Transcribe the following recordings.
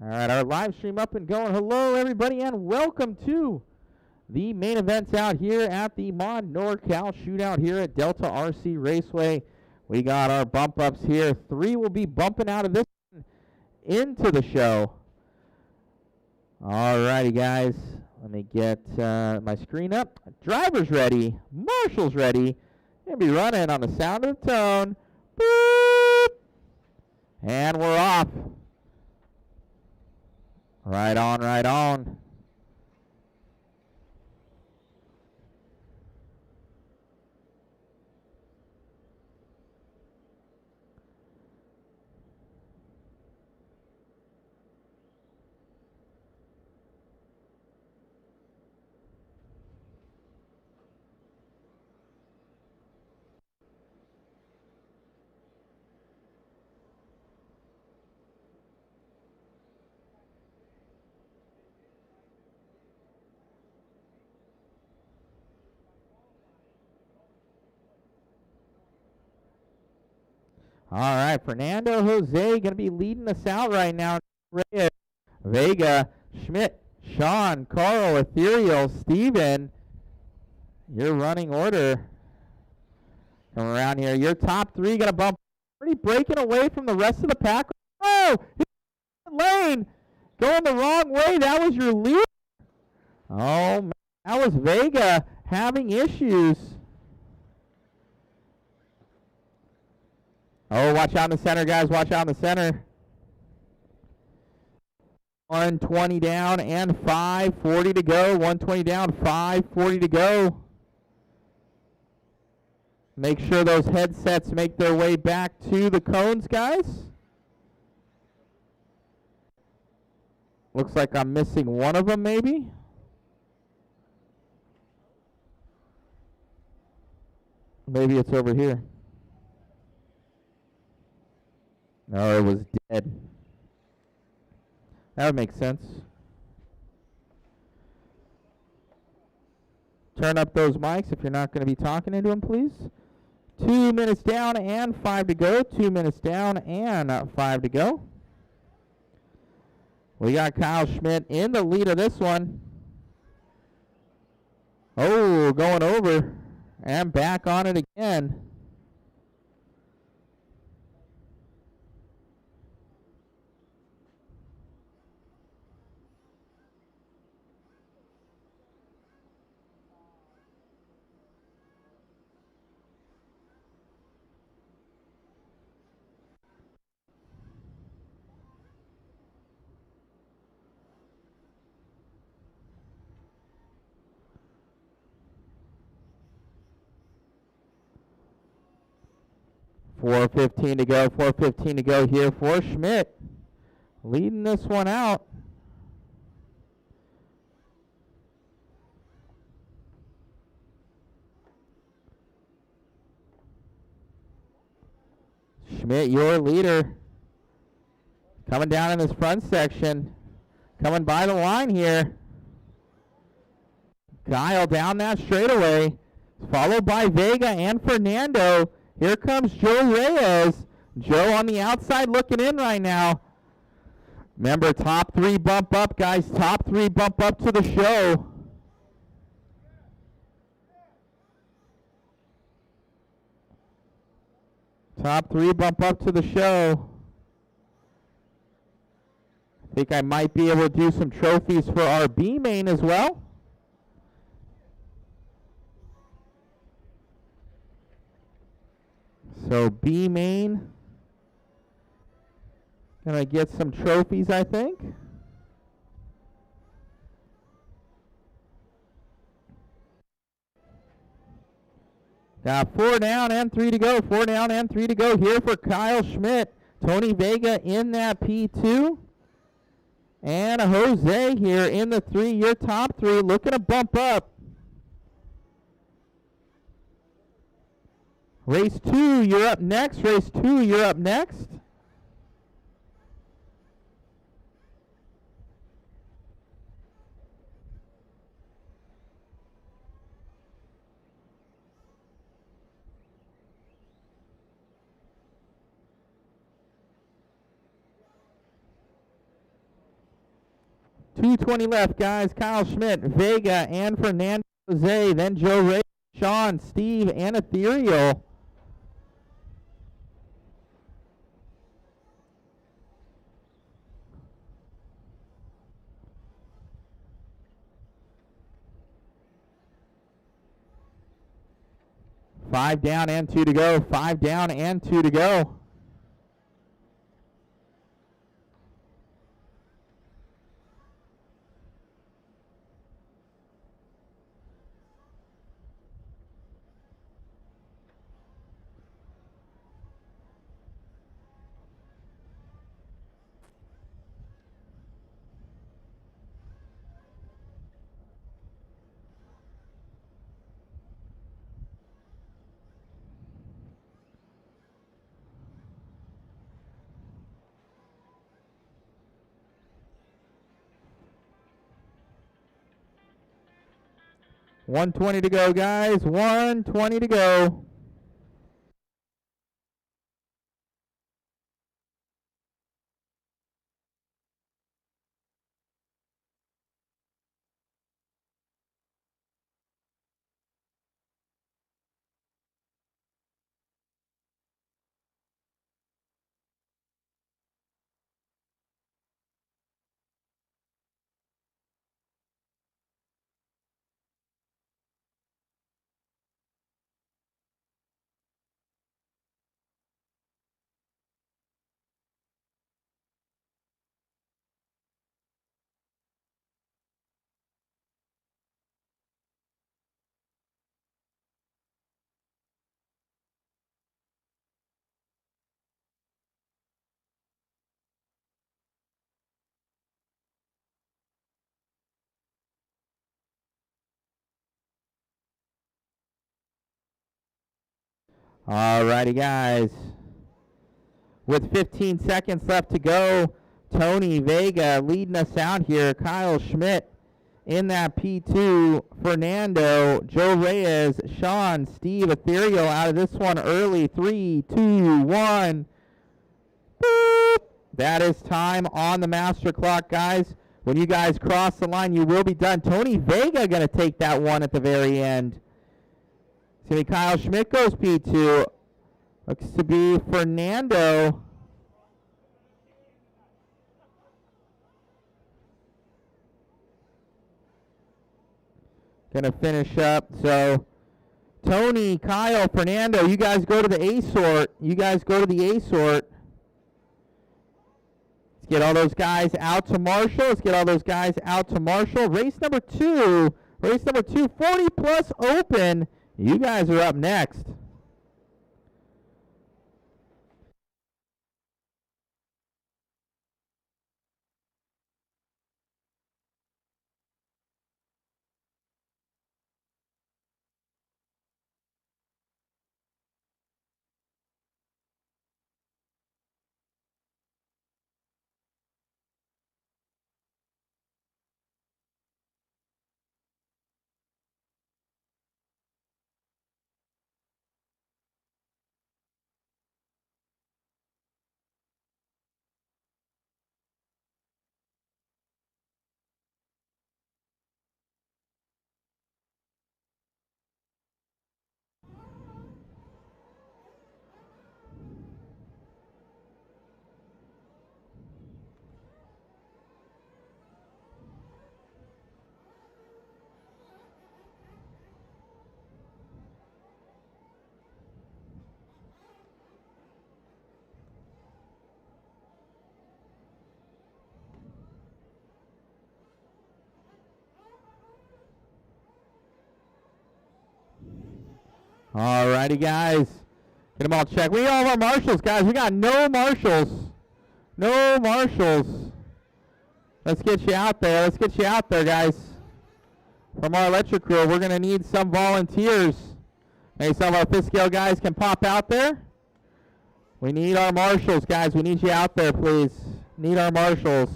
All right, our live stream up and going. Hello, everybody, and welcome to the main events out here at the Mod NorCal Shootout here at Delta RC Raceway. We got our bump ups here. 3 will be bumping out of this one into the show. All righty, guys. Let me get my screen up. Driver's ready. Marshal's ready. Gonna be running on the sound of the tone. Boop. And we're off. Right on, right on. All right, Fernando Jose going to be leading us out right now. Reyes, Vega, Schmidt, Sean, Carl, Ethereal, Steven. Your running order. Come around here. Your top 3 going to bump. Pretty breaking away from the rest of the pack. Oh, lane. Going the wrong way. That was your lead. Oh, man. That was Vega having issues. Oh, watch out in the center, guys. Watch out in the center. 120 down and 5:40 to go. 120 down, 5:40 to go. Make sure those headsets make their way back to the cones, guys. Looks like I'm missing one of them, maybe. Maybe it's over here. No, it was dead. That would make sense. Turn up those mics if you're not going to be talking into them, please. 2 minutes down and 5 to go. 2 minutes down and 5 to go. We got Kyle Schmidt in the lead of this one. Oh, going over and back on it again. .415 to go. 4:15 to go here for Schmidt. Leading this one out. Schmidt, your leader. Coming down in this front section. Coming by the line here. Kyle down that straightaway. Followed by Vega and Fernando. Here comes Joe Reyes. Joe on the outside looking in right now. Remember, top 3 bump up, guys. Top 3 bump up to the show. Top 3 bump up to the show. I think I might be able to do some trophies for our B main as well. So B main, gonna get some trophies, I think. Got 4 down and 3 to go. 4 down and 3 to go here for Kyle Schmidt. Tony Vega in that P2. And Jose here in the 3. Your top 3 looking to bump up. Race 2, you're up next. Race 2, you're up next. 2:20 left, guys. Kyle Schmidt, Vega, and Fernando Jose. Then Joe Ray, Sean, Steve, and Ethereal. Five down and 2 to go. 5 down and 2 to go. $120 to go, guys. $120 to go. Alrighty, guys. With 15 seconds left to go, Tony Vega leading us out here. Kyle Schmidt in that P2. Fernando, Joe Reyes, Sean, Steve, Ethereal out of this one early. 3, 2, 1. Boop. That is time on the master clock, guys. When you guys cross the line, you will be done. Tony Vega going to take that one at the very end. It's going to be Kyle Schmidt goes P2. Looks to be Fernando. Going to finish up. So, Tony, Kyle, Fernando, you guys go to the A sort. You guys go to the A sort. Let's get all those guys out to Marshall. Let's get all those guys out to Marshall. Race number 2. Race number 2, 40 plus open. You guys are up next. Alrighty, guys. Get them all checked. We all have our marshals, guys. We got no marshals. No marshals. Let's get you out there. Let's get you out there, guys. From our electric crew, we're going to need some volunteers. Maybe some of our fifth scale guys can pop out there. We need our marshals, guys. We need you out there, please. Need our marshals.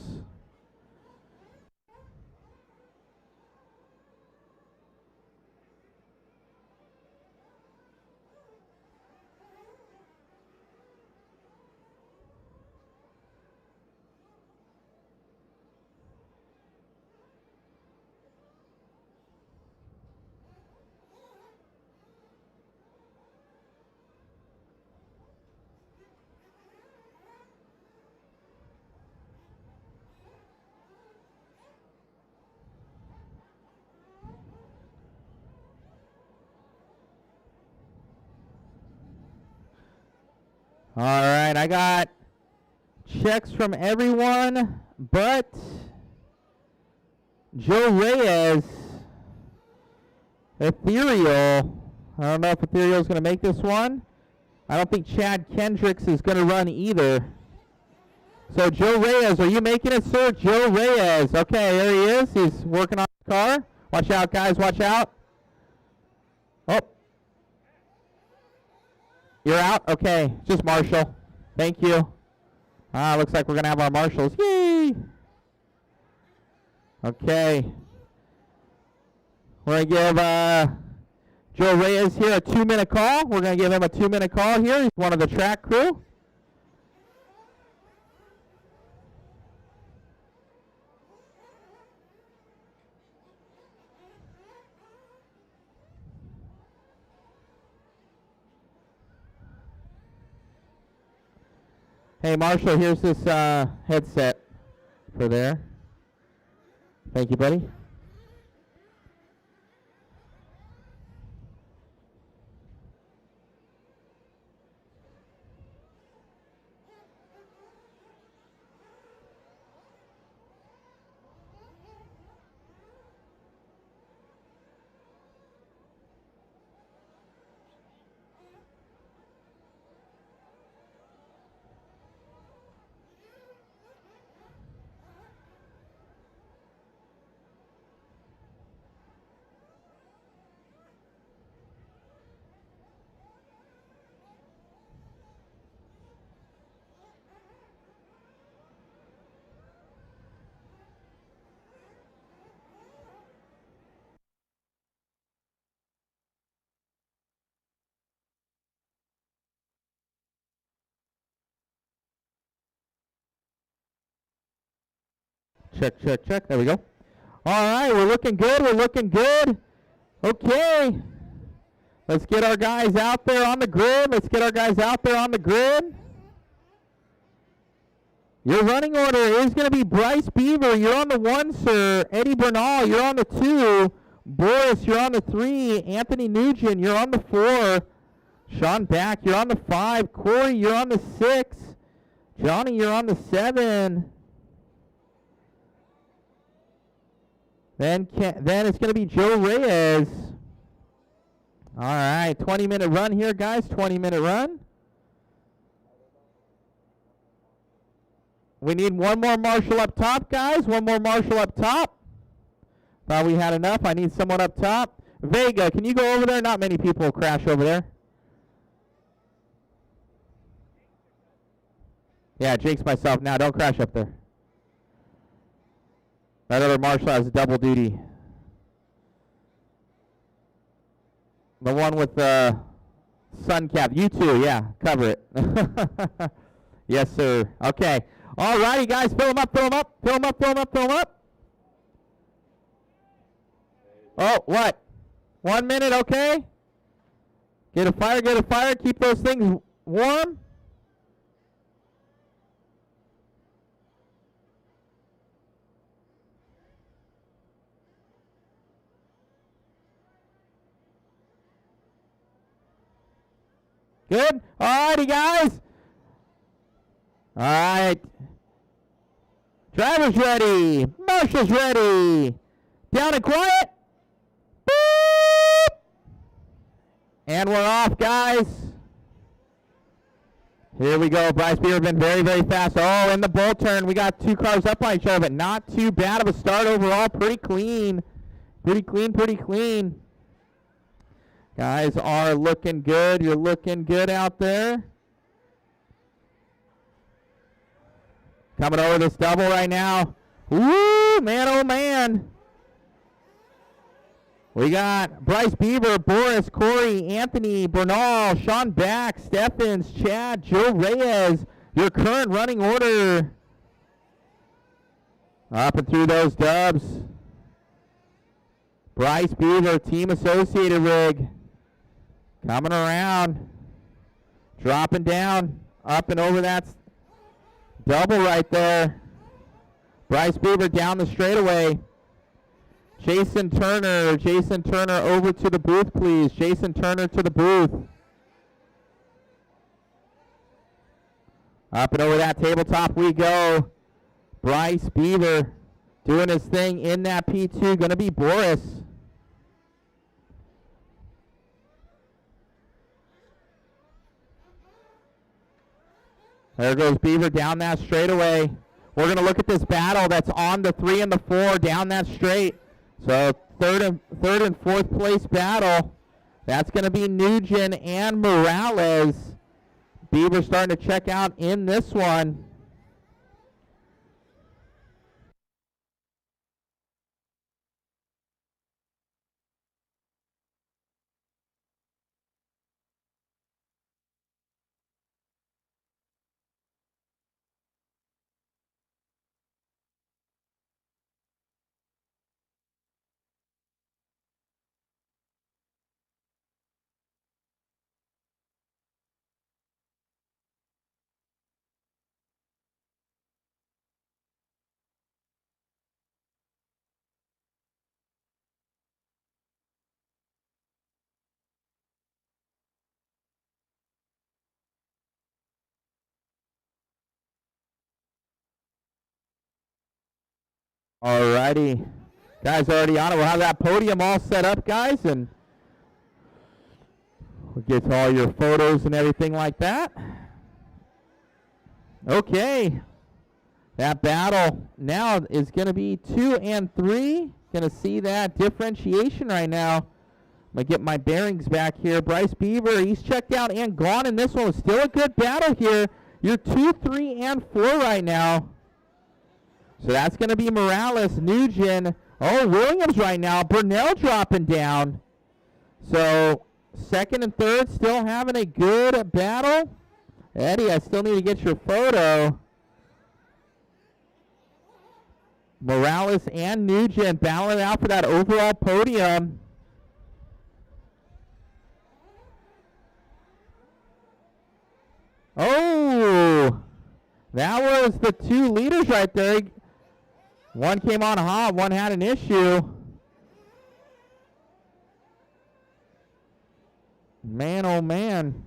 All right, I got checks from everyone but Joe Reyes. Ethereal. I don't know if Ethereal is going to make this one. I don't think Chad Kendricks is going to run either. So Joe Reyes, are you making it, sir? Joe Reyes. Okay, there he is. He's working on the car. Watch out, guys. Watch out. Oh. You're out? Okay. Just Marshall. Thank you. Looks like we're going to have our marshals. Yay! Okay. We're going to give Joe Reyes here a 2-minute call. We're going to give him a 2-minute call here. He's one of the track crew. Hey, Marshall, here's this headset for there. Thank you, buddy. Check, check, check. There we go. All right, we're looking good. We're looking good. Okay. Let's get our guys out there on the grid. Let's get our guys out there on the grid. Your running order is going to be Bryce Beaver. You're on the 1, sir. Eddie Bernal, you're on the 2. Boris, you're on the 3. Anthony Nugent, you're on the 4. Sean Back, you're on the 5. Corey, you're on the 6. Johnny, you're on the 7. Then it's going to be Joe Reyes. All right, 20-minute run here, guys. 20-minute run. We need one more marshal up top, guys. One more marshal up top. Thought we had enough. I need someone up top. Vega, can you go over there? Not many people will crash over there. Yeah, jinx myself now. Don't crash up there. That other marshal has double duty. The one with the sun cap. You too, yeah. Cover it. Yes, sir. Okay. All righty, guys. Fill them up, fill them up. Fill them up, fill them up, fill them up. Oh, what? 1 minute, okay. Get a fire, get a fire. Keep those things warm. Good? All righty, guys. All right. Driver's ready. Marshal's ready. Down and quiet. Beep. And we're off, guys. Here we go. Bryce Beaver been very, very fast. Oh, in the bull turn, we got 2 cars up on each other, but not too bad of a start overall. Pretty clean. Pretty clean, pretty clean. Guys are looking good. You're looking good out there. Coming over this double right now. Woo, man, oh, man. We got Bryce Beaver, Boris, Corey, Anthony, Bernal, Sean Back, Steffens, Chad, Joe Reyes. Your current running order. Up and through those dubs. Bryce Beaver, Team Associated rig. Coming around. Dropping down. Up and over that double right there. Bryce Beaver down the straightaway. Jason Turner over to the booth, please. Jason Turner to the booth. Up and over that tabletop we go. Bryce Beaver doing his thing in that P2. Going to be Boris. There goes Beaver down that straightaway. We're going to look at this battle that's on the 3 and the 4 down that straight. So third and fourth place battle. That's going to be Nugent and Morales. Beaver starting to check out in this one. Alrighty. Guys already on it. We'll have that podium all set up, guys, and we'll get to all your photos and everything like that. Okay. That battle now is going to be 2 and 3. Going to see that differentiation right now. I'm going to get my bearings back here. Bryce Beaver, he's checked out and gone in this one. Still a good battle here. You're 2, 3, and 4 right now. So that's going to be Morales, Nugent. Oh, Williams right now. Burnell dropping down. So second and third still having a good battle. Eddie, I still need to get your photo. Morales and Nugent battling out for that overall podium. Oh, that was the 2 leaders right there. One came on hot, one had an issue. Man, oh man.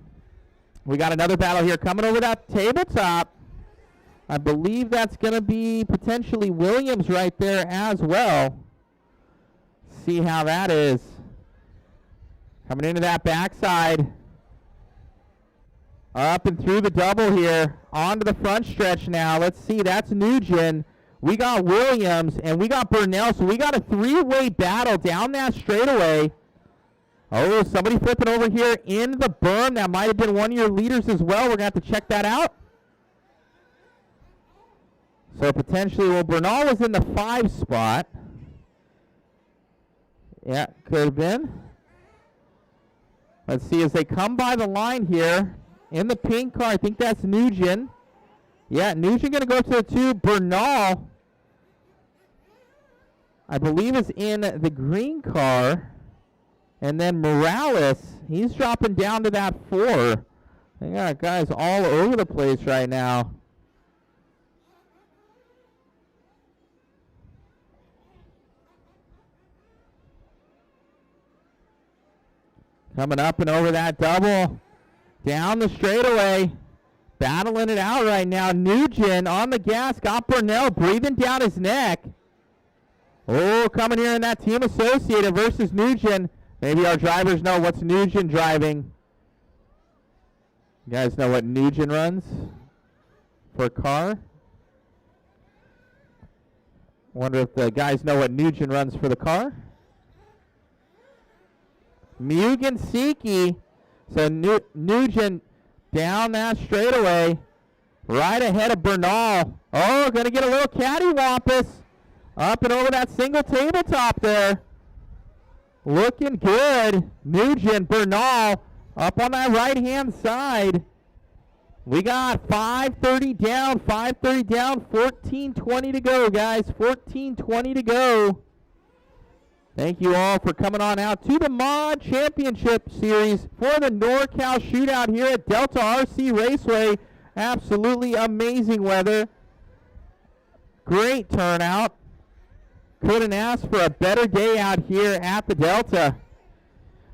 We got another battle here coming over that tabletop. I believe that's going to be potentially Williams right there as well. See how that is. Coming into that backside. Up and through the double here. Onto the front stretch now. Let's see. That's Nugent. We got Williams and we got Burnell. So we got a 3-way battle down that straightaway. Oh, somebody flipping over here in the berm. That might have been one of your leaders as well. We're going to have to check that out. So potentially, well, Bernal was in the 5 spot. Yeah, could have been. Let's see as they come by the line here. In the pink car, I think that's Nugent. Yeah, Nugent going to go to the 2. Bernal, I believe, is in the green car. And then Morales, he's dropping down to that 4. They got guys all over the place right now. Coming up and over that double. Down the straightaway. Battling it out right now. Nugent on the gas. Got Burnell breathing down his neck. Oh, coming here in that team associated versus Nugent. Maybe our drivers know what's Nugent driving. You guys know what Nugent runs for a car? Wonder if the guys know what Nugent runs for the car. Mugen Siki. So Nugent down that straightaway. Right ahead of Bernal. Oh, going to get a little cattywampus. Up and over that single tabletop there. Looking good. Nugent, Bernal up on that right-hand side. We got 5:30 down, 5:30 down, 14:20 to go, guys. 14:20 to go. Thank you all for coming on out to the Mod Championship Series for the NorCal Shootout here at Delta RC Raceway. Absolutely amazing weather. Great turnout. Couldn't ask for a better day out here at the Delta.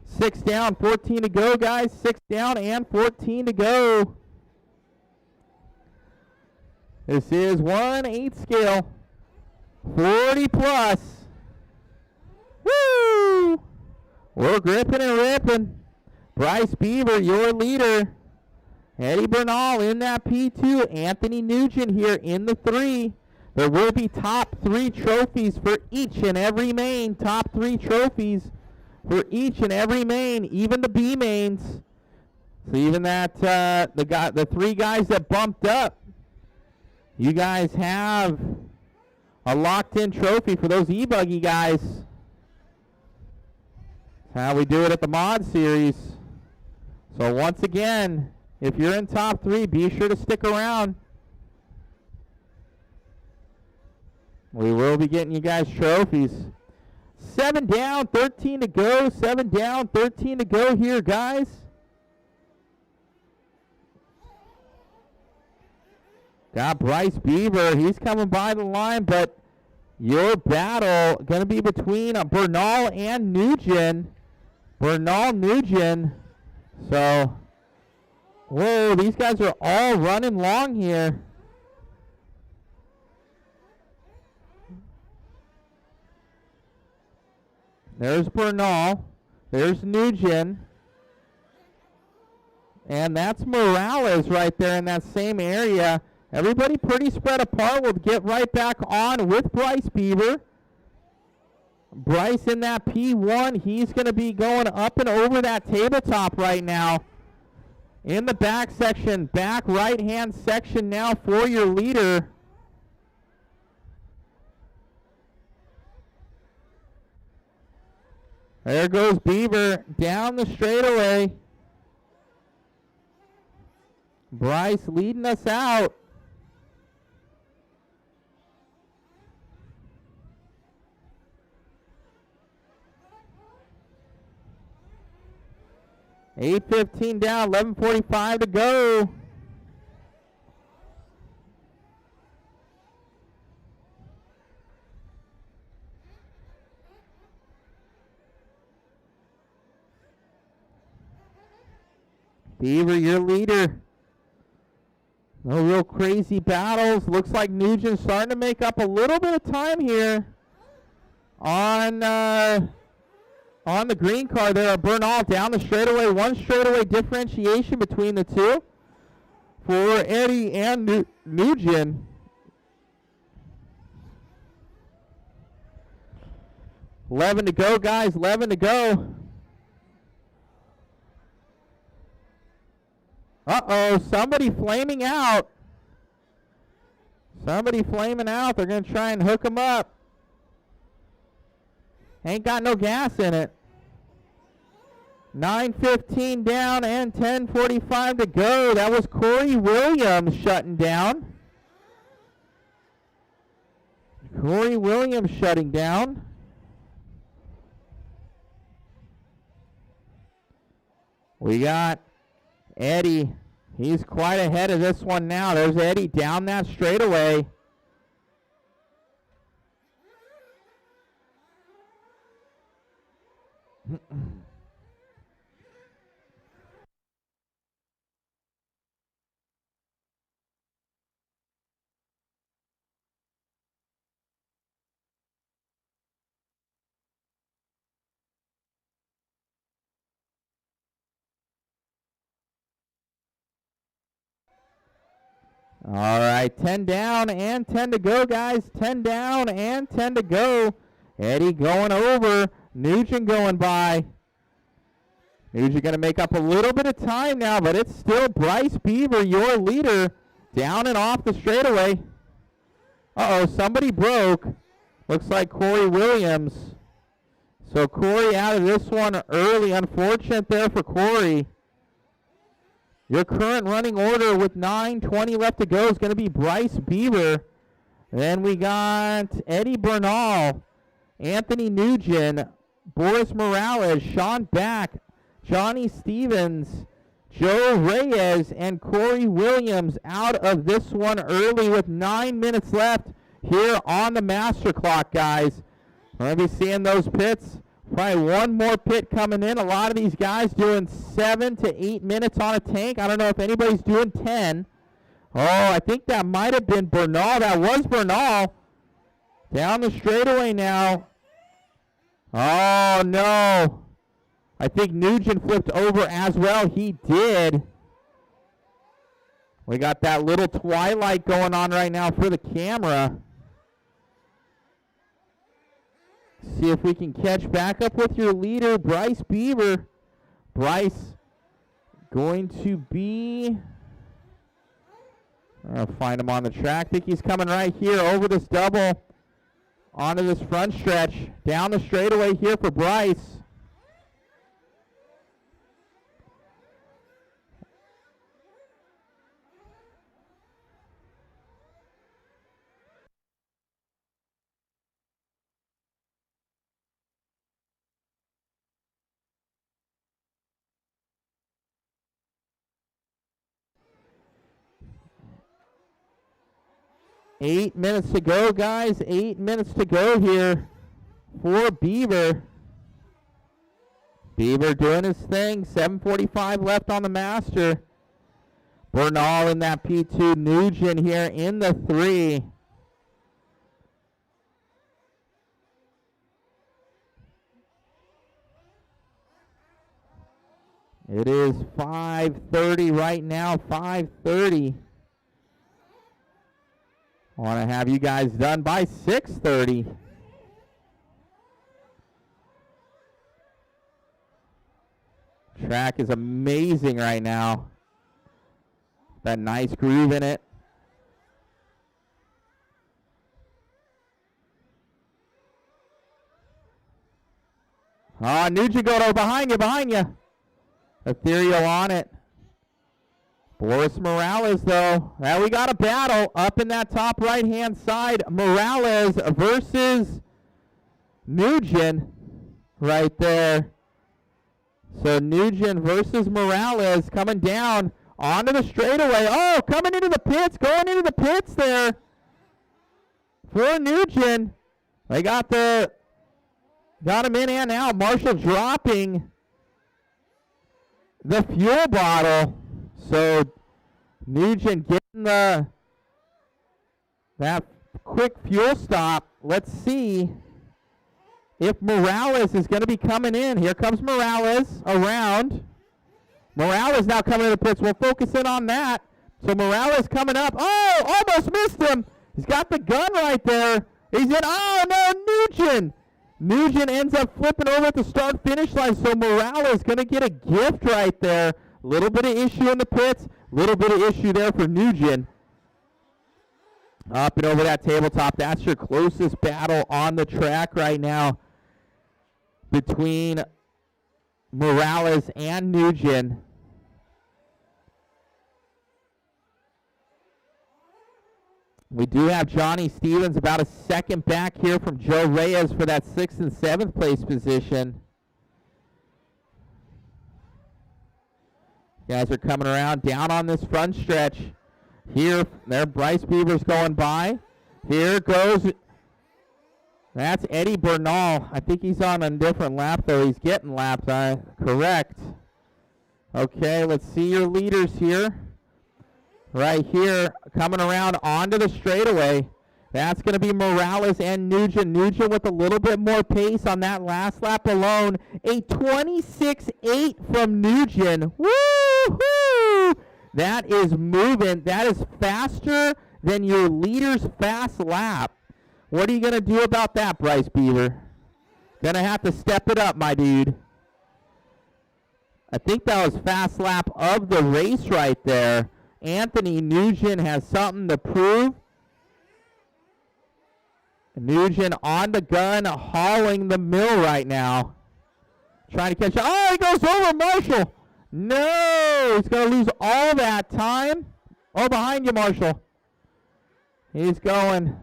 6 down, 14 to go, guys. 6 down and 14 to go. This is 1/8 scale. 40 plus. Woo! We're gripping and ripping. Bryce Beaver, your leader. Eddie Bernal in that P2. Anthony Nugent here in the 3. There will be top 3 trophies for each and every main. Top 3 trophies for each and every main, even the B mains. So even that the 3 guys that bumped up, you guys have a locked-in trophy for those E-buggy guys. That's how we do it at the Mod Series. So once again, if you're in top 3, be sure to stick around. We will be getting you guys trophies. 7 down, 13 to go. 7 down, 13 to go here, guys. Got Bryce Beaver. He's coming by the line, but your battle going to be between Bernal and Nugent. Bernal, Nugent. So, whoa, these guys are all running long here. There's Bernal. There's Nugent. And that's Morales right there in that same area. Everybody pretty spread apart. We'll get right back on with Bryce Beaver. Bryce in that P1. He's going to be going up and over that tabletop right now. In the back section, back right-hand section now for your leader. There goes Beaver down the straightaway. Bryce leading us out. $8:15 down, 11:45 to go. Beaver, your leader. No real crazy battles. Looks like Nugent's starting to make up a little bit of time here on the green car there. Bernal down the straightaway. One straightaway differentiation between the two for Eddie and Nugent. $11 to go, guys. 11 to go. Uh-oh, somebody flaming out. Somebody flaming out. They're going to try and hook him up. Ain't got no gas in it. 9:15 down and 10:45 to go. That was Corey Williams shutting down. Corey Williams shutting down. We got Eddie. He's quite ahead of this one now. There's Eddie down that straightaway. All right, 10 down and 10 to go, guys. 10 down and 10 to go. Eddie going over. Nugent going by. Nugent going to make up a little bit of time now, but it's still Bryce Beaver, your leader, down and off the straightaway. Uh-oh, somebody broke. Looks like Corey Williams. So Corey out of this one early. Unfortunate there for Corey. Your current running order with 9:20 left to go is going to be Bryce Beaver. Then we got Eddie Bernal, Anthony Nugent, Boris Morales, Sean Back, Johnny Stevens, Joe Reyes, and Corey Williams out of this one early with 9 minutes left here on the master clock, guys. We're going to be seeing those pits. Probably one more pit coming in. A lot of these guys doing 7 to 8 minutes on a tank. I don't know if anybody's doing 10, Oh, I think that might have been Bernal. That was Bernal. Down the straightaway now. Oh, no. I think Nugent flipped over as well. He did. We got that little twilight going on right now for the camera. See if we can catch back up with your leader, Bryce Beaver. Bryce going to be... I'll find him on the track. I think he's coming right here over this double. Onto this front stretch. Down the straightaway here for Bryce. Eight minutes to go, guys. 8 minutes to go here for Beaver. Beaver doing his thing. 7:45 left on the master. Bernal in that P2. Nugent here in the 3. It is 5:30 right now. 5:30. I want to have you guys done by 6:30. Track is amazing right now. That nice groove in it. Nugent Goto behind you. Ethereal on it. Boris Morales, though. Now we got a battle up in that top right-hand side. Morales versus Nugent right there. So Nugent versus Morales coming down onto the straightaway. Oh, coming into the pits, going into the pits there for Nugent. They got him in and out. Marshall dropping the fuel bottle. So Nugent getting that quick fuel stop. Let's see if Morales is going to be coming in. Here comes Morales around. Morales now coming to the pits. We'll focus in on that. So Morales coming up. Oh, almost missed him. He's got the gun right there. He's in. Oh, no, Nugent. Nugent ends up flipping over at the start-finish line. So Morales going to get a gift right there. Little bit of issue in the pits. Little bit of issue there for Nugent. Up and over that tabletop. That's your closest battle on the track right now between Morales and Nugent. We do have Johnny Stevens about a second back here from Joe Reyes for that 6th and 7th place position. Guys are coming around down on this front stretch. Here, there, Bryce Beaver's going by. Here goes, that's Eddie Bernal. I think he's on a different lap, though. He's getting lapped, correct. Okay, let's see your leaders here. Right here, coming around onto the straightaway. That's going to be Morales and Nugent. Nugent with a little bit more pace on that last lap alone. A 26.8 from Nugent. Woo-hoo! That is moving. That is faster than your leader's fast lap. What are you going to do about that, Bryce Beaver? Going to have to step it up, my dude. I think that was fast lap of the race right there. Anthony Nugent has something to prove. Nugent on the gun, hauling the mill right now. Trying to catch up. Oh, he goes over Marshall. No, he's going to lose all that time. Oh, behind you, Marshall. He's going.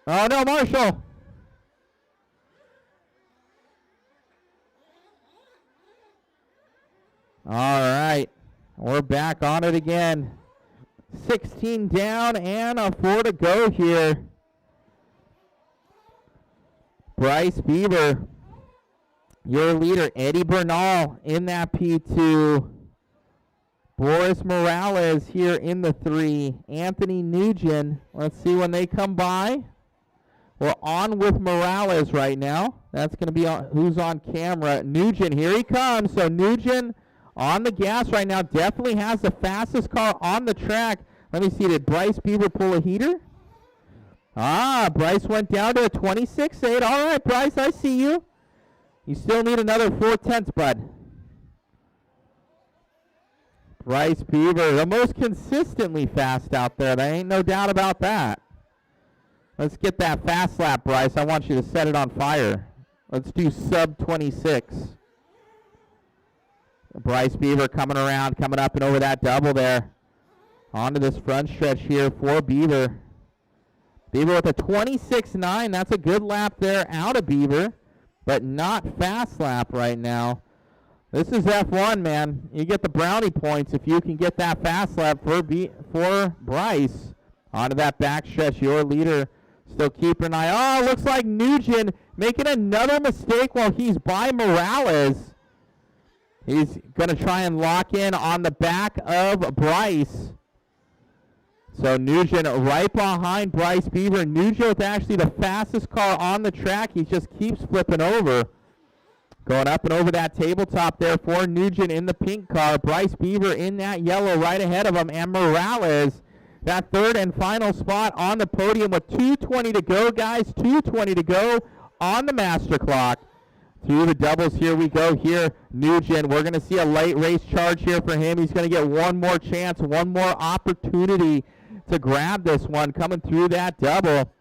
Oh, no, Marshall. All right, we're back on it again. 16 down and a 4 to go here. Bryce Beaver, your leader. Eddie Bernal in that P2. Boris Morales here in the 3. Anthony Nugent. Let's see when they come by. We're on with Morales right now. That's going to be who's on camera. Nugent, here he comes. So Nugent on the gas right now. Definitely has the fastest car on the track. Let me see. Did Bryce Beaver pull a heater? Bryce went down to a 26.8. All right, Bryce, I see you. You still need another 4/10, bud. Bryce Beaver, the most consistently fast out there. There ain't no doubt about that. Let's get that fast lap, Bryce. I want you to set it on fire. Let's do sub 26. Bryce Beaver coming around, coming up and over that double there. Onto this front stretch here for Beaver. Beaver with a 26.9. That's a good lap there out of Beaver, but not fast lap right now. This is F1, man. You get the brownie points if you can get that fast lap for Bryce. Onto that back stretch, your leader still keeping an eye. Oh, looks like Nugent making another mistake while he's by Morales. He's going to try and lock in on the back of Bryce. So Nugent right behind Bryce Beaver. Nugent with actually the fastest car on the track. He just keeps flipping over. Going up and over that tabletop there for Nugent in the pink car. Bryce Beaver in that yellow right ahead of him. And Morales, that third and final spot on the podium with 2:20 to go, guys. 2:20 to go on the master clock. Through the doubles, here we go here. Nugent, we're going to see a late race charge here for him. He's going to get one more chance, one more opportunity to grab this one coming through that double.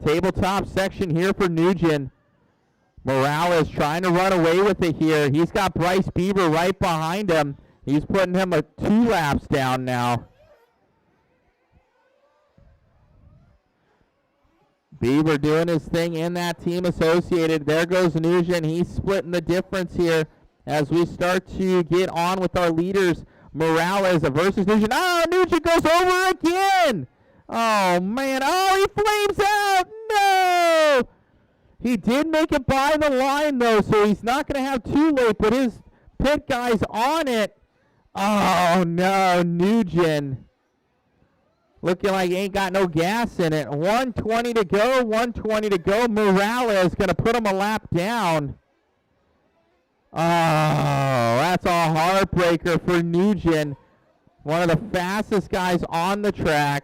Tabletop section here for Nugent. Morales trying to run away with it here. He's got Bryce Beaver right behind him. He's putting him 2 laps down now. Beaver doing his thing in that team associated. There goes Nugent. He's splitting the difference here as we start to get on with our leaders. Morales versus Nugent. Oh, Nugent goes over again. Oh, man. Oh, he flames out. No. He did make it by the line, though, so he's not going to have too late, but his pit guy's on it. Oh, no, Nugent. Looking like he ain't got no gas in it. 1:20 to go, 1:20 to go. Morales going to put him a lap down. Oh, that's a heartbreaker for Nugent. One of the fastest guys on the track.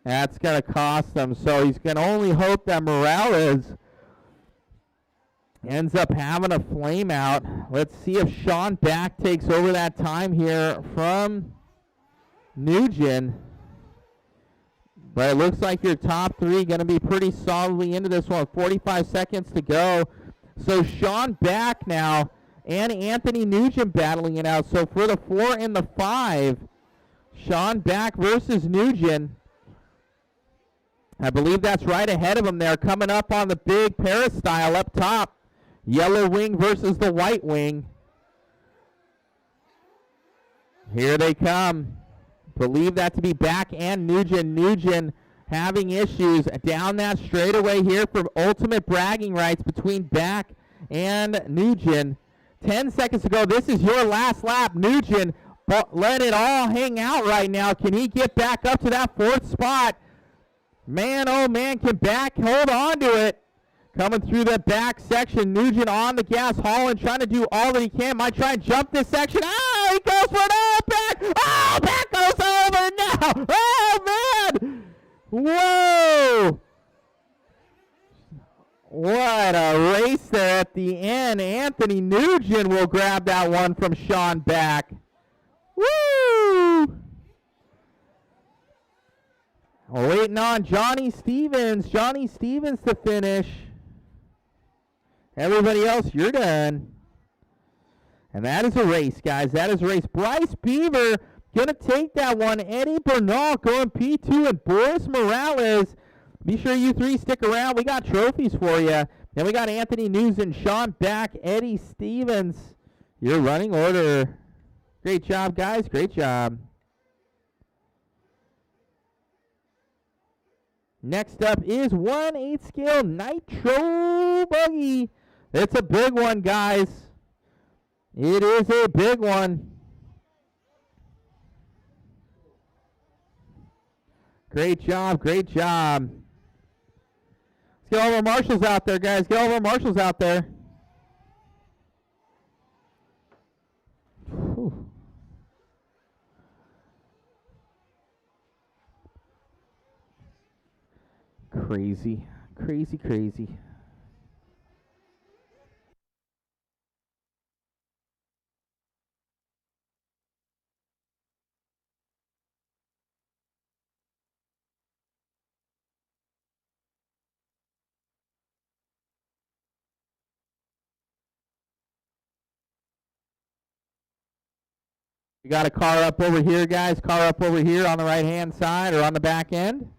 That's going to cost them. So he's going to only hope that Morales ends up having a flame out. Let's see if Sean Back takes over that time here from Nugent. But it looks like your top 3 going to be pretty solidly into this one. 45 seconds to go. So Sean Back now and Anthony Nugent battling it out. So for the 4 and the 5, Sean Back versus Nugent. I believe that's right ahead of him there. Coming up on the big peristyle up top. Yellow wing versus the white wing. Here they come. Believe that to be Back and Nugent. Nugent having issues down that straightaway here for ultimate bragging rights between Back and Nugent. 10 seconds to go. This is your last lap. Nugent, let it all hang out right now. Can he get back up to that 4th spot? Man, oh man, can Back hold on to it? Coming through the back section. Nugent on the gas. Holland trying to do all that he can. Might try and jump this section. Oh, he goes for it. Oh, Back. Oh, Back goes over now. Oh, man. Whoa. What a race there at the end. Anthony Nugent will grab that one from Sean Back. Woo. We're waiting on Johnny Stevens. Johnny Stevens to finish. Everybody else, you're done. And that is a race, guys. That is a race. Bryce Beaver going to take that one. Eddie Bernal going P2 and Boris Morales. Be sure you 3 stick around. We got trophies for you. Then we got Anthony Nugent, Sean Back, Eddie Stevens. Your running order. Great job, guys. Great job. Next up is 1/8 scale Nitro buggy. It's a big one, guys. It is a big one. Great job, great job. Let's get all of our marshals out there, guys. Get all of our marshals out there. Whew. Crazy, crazy, crazy. We got a car up over here, guys. Car up over here on the right-hand side or on the back end.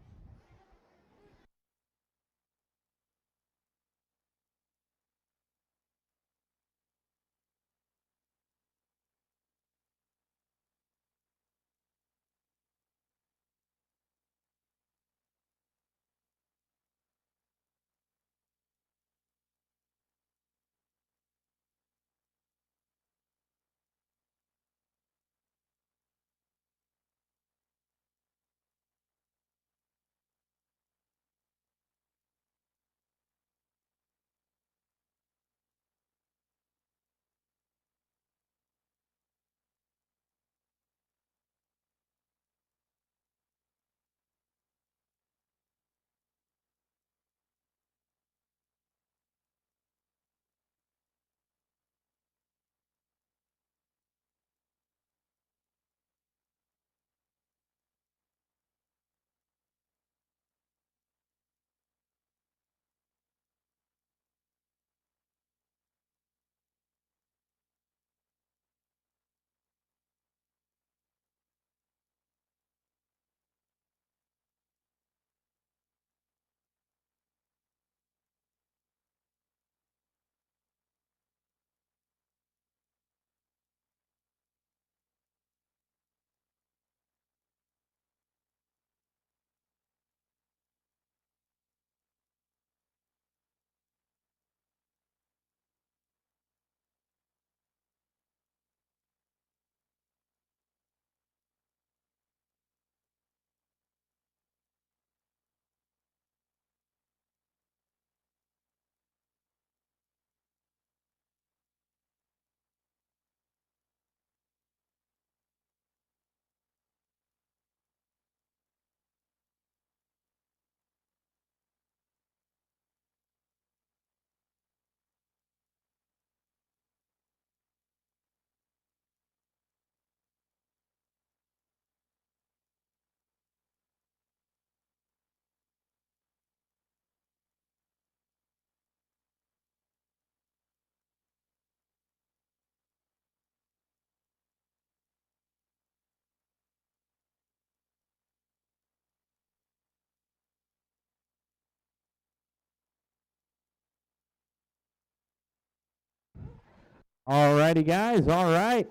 All righty, guys. All right.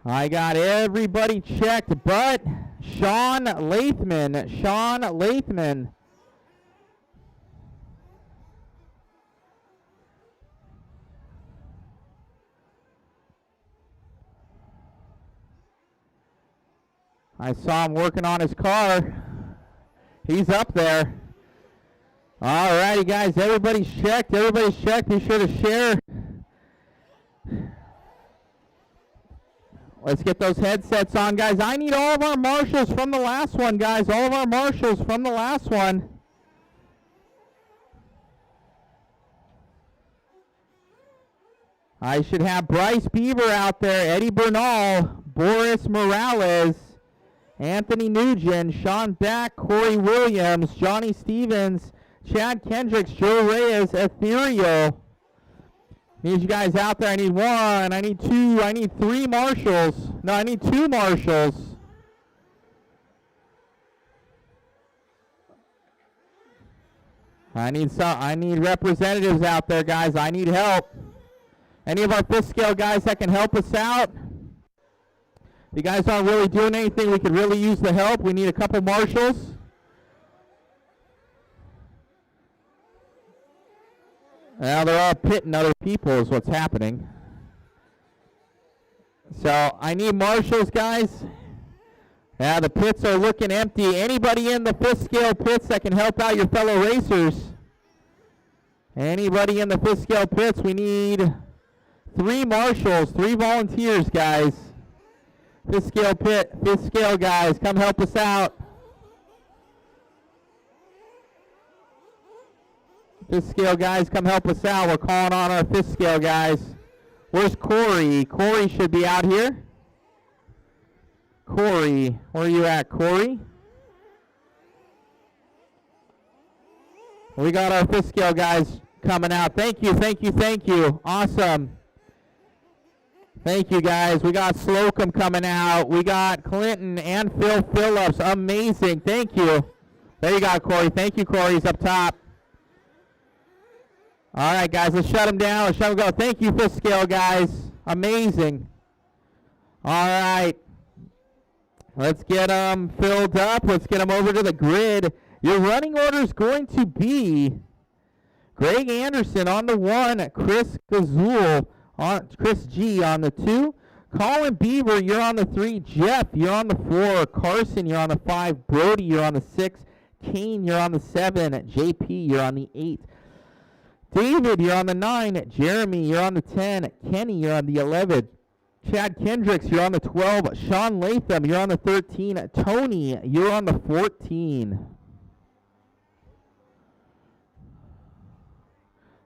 I got everybody checked but Sean Lathman. Sean Lathman. I saw him working on his car. He's up there. All righty, guys. Everybody's checked. Everybody's checked. Be sure to share. Let's get those headsets on, guys. I need all of our marshals from the last one, guys. All of our marshals from the last one. I should have Bryce Beaver out there, Eddie Bernal, Boris Morales, Anthony Nugent, Sean Beck, Corey Williams, Johnny Stevens, Chad Kendricks, Joe Reyes, Ethereal. Need you guys out there. I need one, I need two, I need three marshals. No, I need two marshals. I need representatives out there, guys. I need help. Any of our fifth scale guys that can help us out? If you guys aren't really doing anything, we could really use the help. We need a couple marshals. Now they're all pitting other people is what's happening. So I need marshals, guys. Now the pits are looking empty. Anybody in the 5th scale pits that can help out your fellow racers? Anybody in the 5th scale pits? We need 3 marshals, 3 volunteers, guys. 5th scale pit, 5th scale guys, come help us out. 5th scale guys, come help us out. We're calling on our 5th scale guys. Where's Corey? Corey should be out here. Corey, where are you at, Corey? We got our 5th scale guys coming out. Thank you, thank you, thank you. Awesome. Thank you, guys. We got Slocum coming out. We got Clinton and Phil Phillips. Amazing. Thank you. There you go, Corey. Thank you, Corey. He's up top. All right, guys. Let's shut him down. Let's shut him go. Thank you, 5th scale, guys. Amazing. All right. Let's get them filled up. Let's get them over to the grid. Your running order is going to be Greg Anderson on the 1, Chris Gazul on Chris G on the 2, Colin Beaver, you're on the 3, Jeff, you're on the 4, Carson, you're on the 5, Brody, you're on the 6, Kane, you're on the 7, JP, you're on the 8, David, you're on the 9, Jeremy, you're on the 10, Kenny, you're on the 11, Chad Kendricks, you're on the 12, Sean Latham, you're on the 13, Tony, you're on the 14.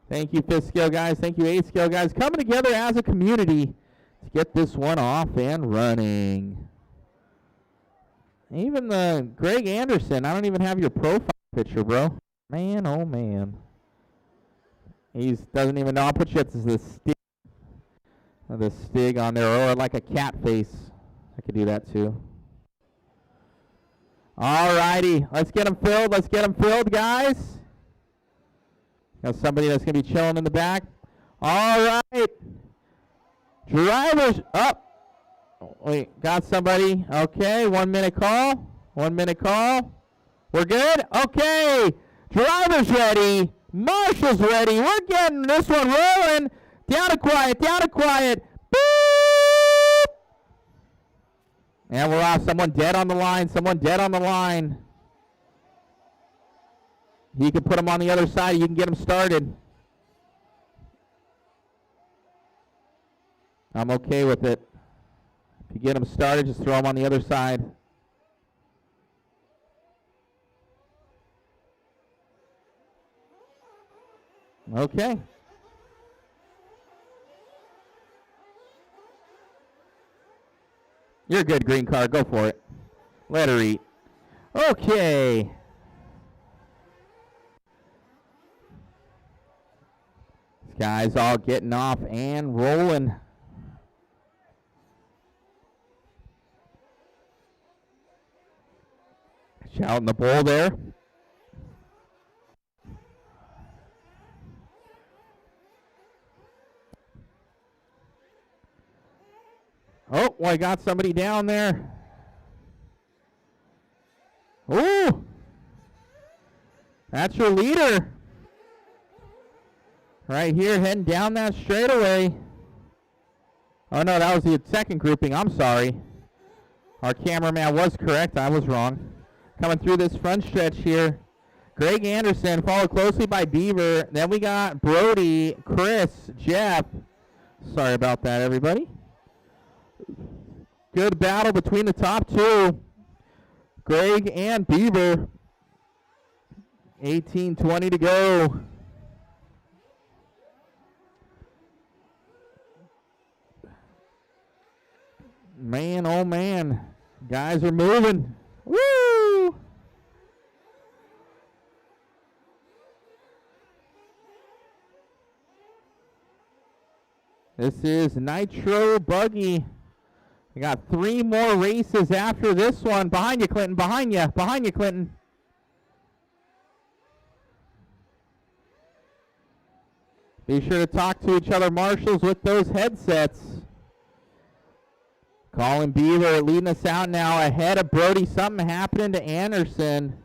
Thank you, 5th scale guys. Thank you, 8th scale guys. Coming together as a community to get this one off and running. Even the Greg Anderson, I don't even have your profile picture, bro. Man, oh man. He doesn't even know. I'll put you at the stig on there, or like a cat face. I could do that too. All righty, let's get them filled. Let's get them filled, guys. Got somebody that's going to be chilling in the back. All right. Drivers up. Oh, wait, got somebody. Okay, 1 minute call. 1 minute call. We're good? Okay. Drivers ready. Marshals ready. We're getting this one rolling. Down to quiet. Down to quiet. Boop. And we're off. Someone dead on the line. Someone dead on the line. You can put them on the other side. You can get them started. I'm okay with it. If you get them started, just throw them on the other side. Okay. You're a good, green card. Go for it. Let her eat. Okay. These guys all getting off and rolling. Out in the bowl there. Oh, well, I got somebody down there. Ooh. That's your leader. Right here, heading down that straightaway. Oh, no, that was the second grouping. I'm sorry. Our cameraman was correct. I was wrong. Coming through this front stretch here. Greg Anderson, followed closely by Beaver. Then we got Brody, Chris, Jeff. Sorry about that, everybody. Good battle between the top two. Greg and Beaver. 18:20 to go. Man, oh man. Guys are moving. Woo! This is Nitro Buggy. We got 3 more races after this one. Behind you, Clinton. Behind you. Behind you, Clinton. Be sure to talk to each other, marshals, with those headsets. Colin Beaver leading us out now ahead of Brody. Something happening to Anderson.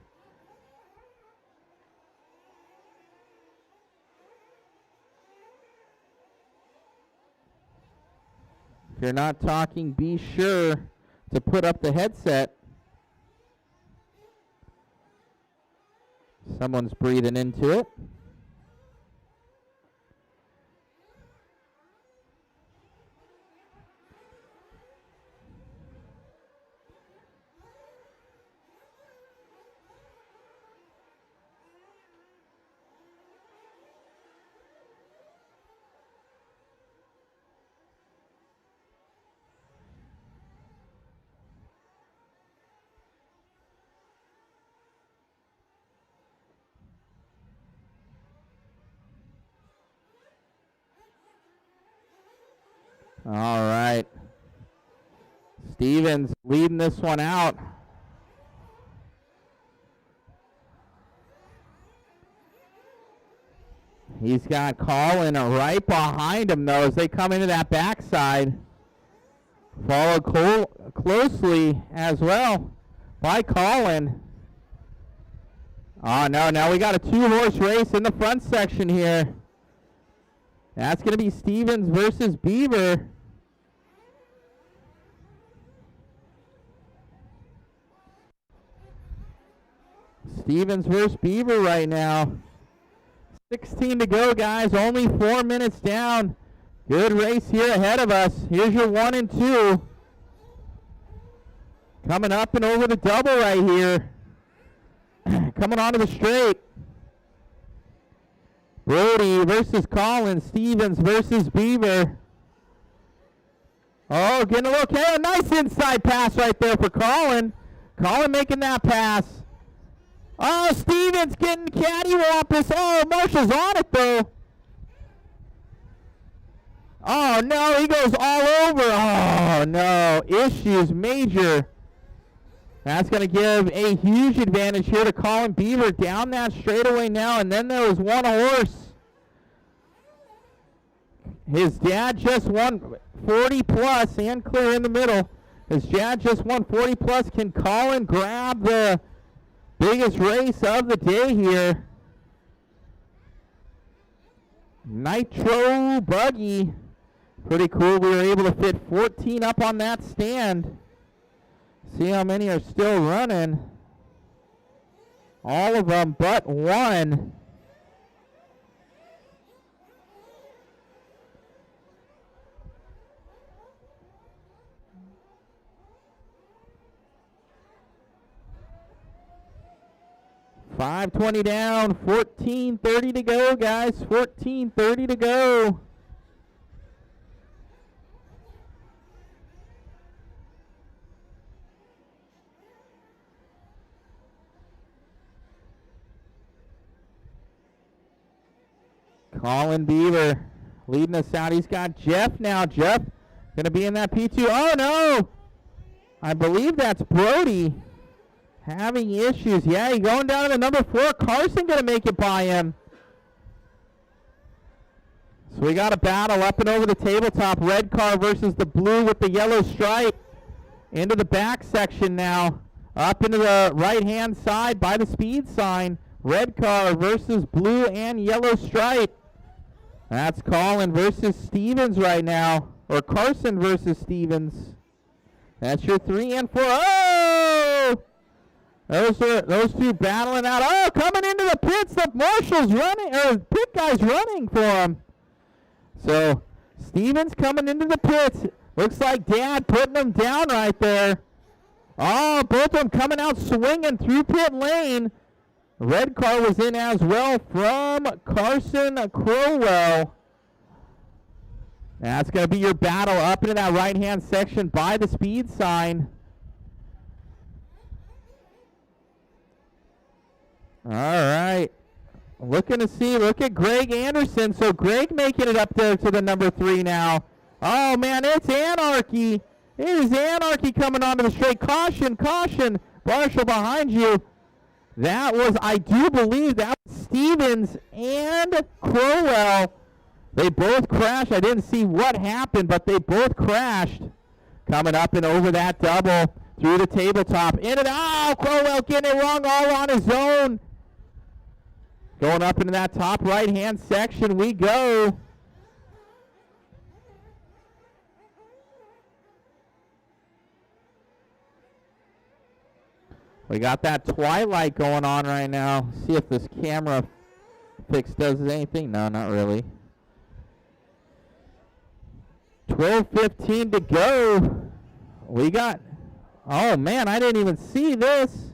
If you're not talking, be sure to put up the headset. Someone's breathing into it. All right. Stevens leading this one out. He's got Colin right behind him, though, as they come into that backside. Followed closely as well by Colin. Oh, no, now we got a two-horse race in the front section here. That's going to be Stevens versus Beaver. Stevens versus Beaver right now. 16 to go, guys. Only 4 minutes down. Good race here ahead of us. Here's your 1 and 2. Coming up and over the double right here. Coming onto the straight. Brody versus Collins. Stevens versus Beaver. Oh, getting a look. Hey, a nice inside pass right there for Colin. Colin making that pass. Oh, Stevens getting cattywampus. Oh, Marshall's on it, though. Oh, no, he goes all over. Oh, no, issues major. That's going to give a huge advantage here to Colin Beaver down that straightaway now, and then there was one horse. His dad just won 40 plus and clear in the middle. His dad just won 40 plus. Can Colin grab the biggest race of the day here? Nitro buggy. Pretty cool. We were able to fit 14 up on that stand. See how many are still running. All of them but one. $5.20 down, 14:30 to go, guys. 14:30 to go. Colin Beaver leading us out. He's got Jeff now. Jeff going to be in that P2. Oh, no. I believe that's Brody having issues. Yeah, he's going down to the number 4. Carson going to make it by him. So we got a battle up and over the tabletop. Red car versus the blue with the yellow stripe. Into the back section now. Up into the right-hand side by the speed sign. Red car versus blue and yellow stripe. That's Colin versus Stevens right now. Or Carson versus Stevens. That's your 3 and 4. Oh! Those two battling out. Oh, coming into the pits. The marshal's running, or pit guy's running for him. So, Stevens coming into the pits. Looks like Dad putting him down right there. Oh, both of them coming out swinging through pit lane. Red car was in as well from Carson Crowell. That's going to be your battle up into that right-hand section by the speed sign. All right. Looking to see, look at Greg Anderson. So Greg making it up there to the number 3 now. Oh, man, it's anarchy. It is anarchy coming onto the straight. Caution, caution. Marshall behind you. That was, I do believe, that was Stevens and Crowell. They both crashed. I didn't see what happened, but they both crashed. Coming up and over that double through the tabletop. In and out. Crowell getting it wrong all on his own. Going up into that top right-hand section we go. We got that twilight going on right now. See if this camera fix does anything. No, not really. 12:15 to go. We got, oh man, I didn't even see this.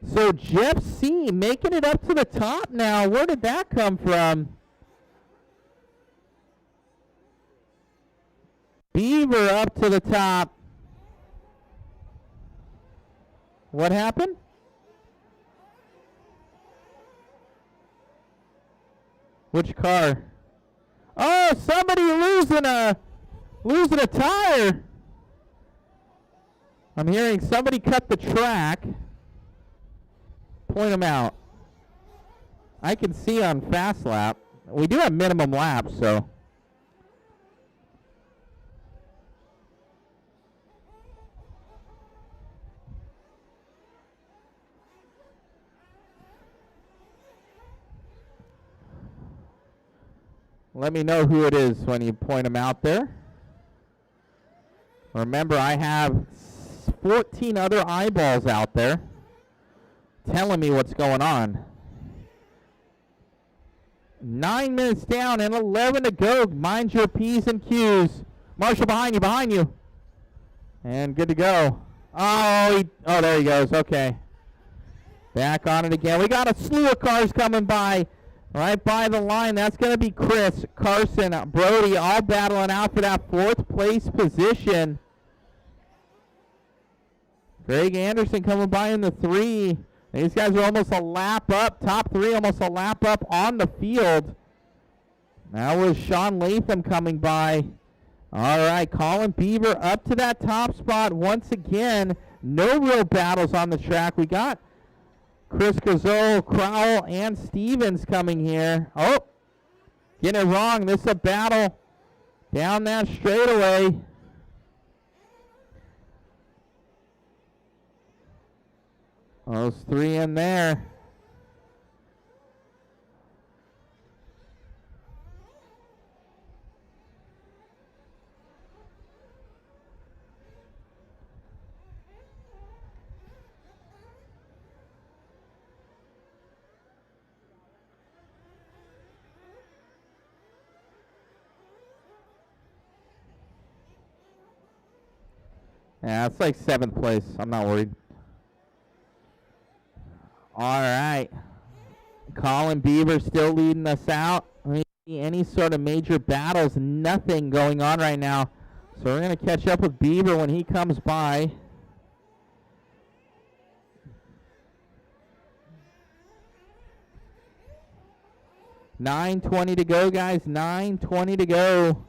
So Jeff C. making it up to the top now. Where did that come from? Beaver up to the top. What happened? Which car? Oh, somebody losing a tire. I'm hearing somebody cut the track. Point them out. I can see on fast lap. We do have minimum laps, so. Let me know who it is when you point them out there. Remember, I have 14 other eyeballs out there telling me what's going on. 9 minutes down and 11 to go. Mind your P's and Q's. Marshall, behind you. And good to go. Oh, there he goes. Okay. Back on it again. We got a slew of cars coming by. Right by the line. That's going to be Chris, Carson, Brody, all battling out for that 4th place position. Greg Anderson coming by in the 3. These guys are almost a lap up. Top 3 almost a lap up on the field. That was Sean Latham coming by. All right, Colin Beaver up to that top spot once again. No real battles on the track. We got Chris Cazole, Crowell, and Stevens coming here. Oh, getting it wrong. This is a battle down that straightaway. Those 3 in there. Yeah, it's like 7th place. I'm not worried. All right. Colin Beaver still leading us out. Any sort of major battles, nothing going on right now. So we're going to catch up with Beaver when he comes by. $9:20 to go, guys. $9:20 to go.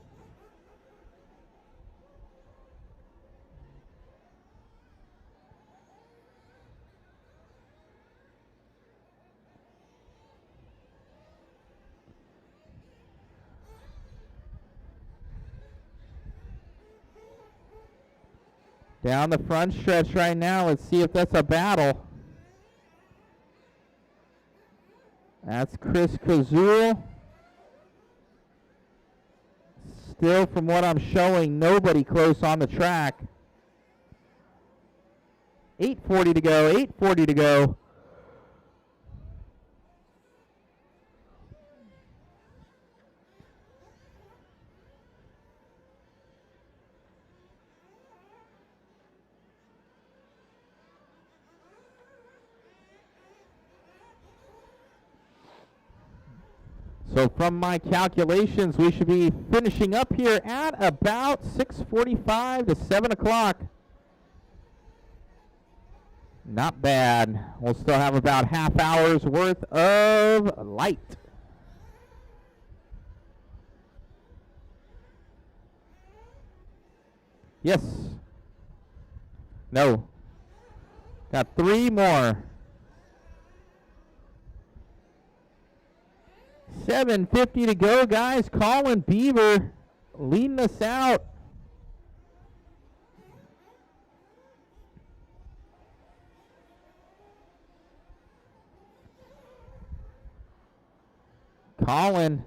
Down the front stretch right now. Let's see if that's a battle. That's Chris Kazul. Still, from what I'm showing, nobody close on the track. 8:40 to go. 8:40 to go. So from my calculations, we should be finishing up here at about 6:45 to 7 o'clock. Not bad. We'll still have about half hour's worth of light. Yes. No. Got 3 more. 7:50 to go, guys. Colin Beaver leading us out. Colin,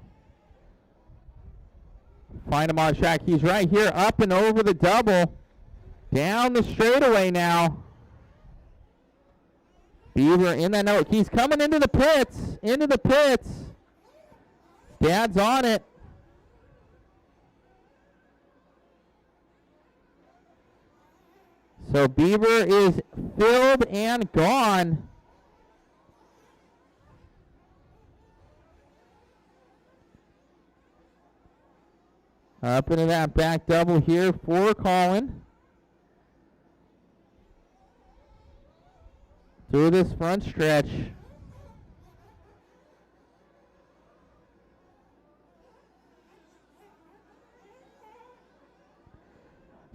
find him on track. He's right here, up and over the double. Down the straightaway now. Beaver in that note. He's coming into the pits. Into the pits. Dad's on it. So Beaver is filled and gone. Up into that back double here for Colin. Through this front stretch.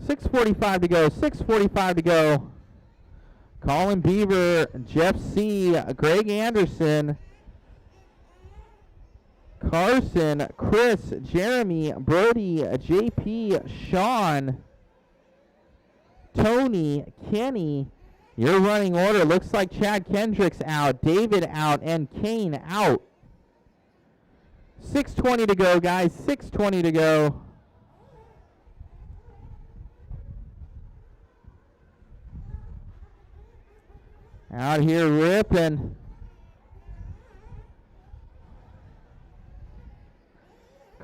.645 to go. 6:45 to go. Colin Beaver, Jeff C., Greg Anderson, Carson, Chris, Jeremy, Brody, JP, Sean, Tony, Kenny. Your running order looks like Chad Kendrick's out, David out, and Kane out. 6:20 to go, guys. 6:20 to go. Out here ripping.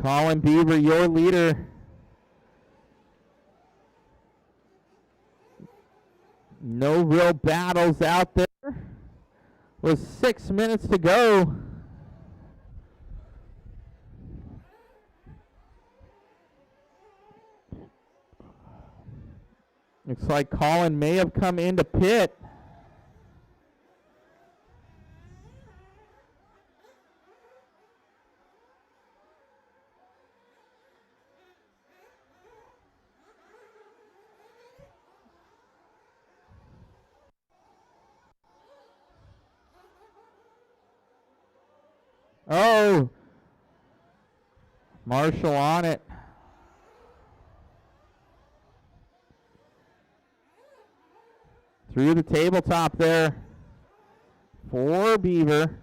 Colin Beaver, your leader. No real battles out there. With 6 minutes to go. Looks like Colin may have come into pit. Oh, Marshall on it. Through the tabletop there for Beaver.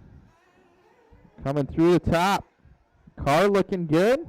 Coming through the top. Car looking good.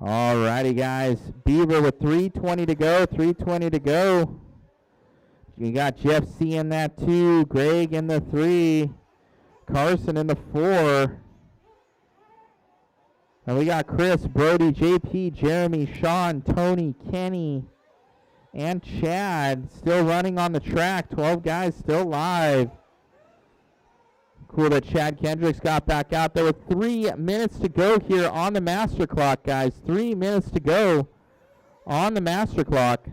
Alrighty, guys. Beaver with 3:20 to go. 3:20 to go. You got Jeff C in that 2. Greg in the 3. Carson in the 4. And we got Chris, Brody, JP, Jeremy, Sean, Tony, Kenny, and Chad still running on the track. 12 guys still live. Cool that Chad Kendricks got back out there with 3 minutes to go here on the master clock, guys. 3 minutes to go on the master clock.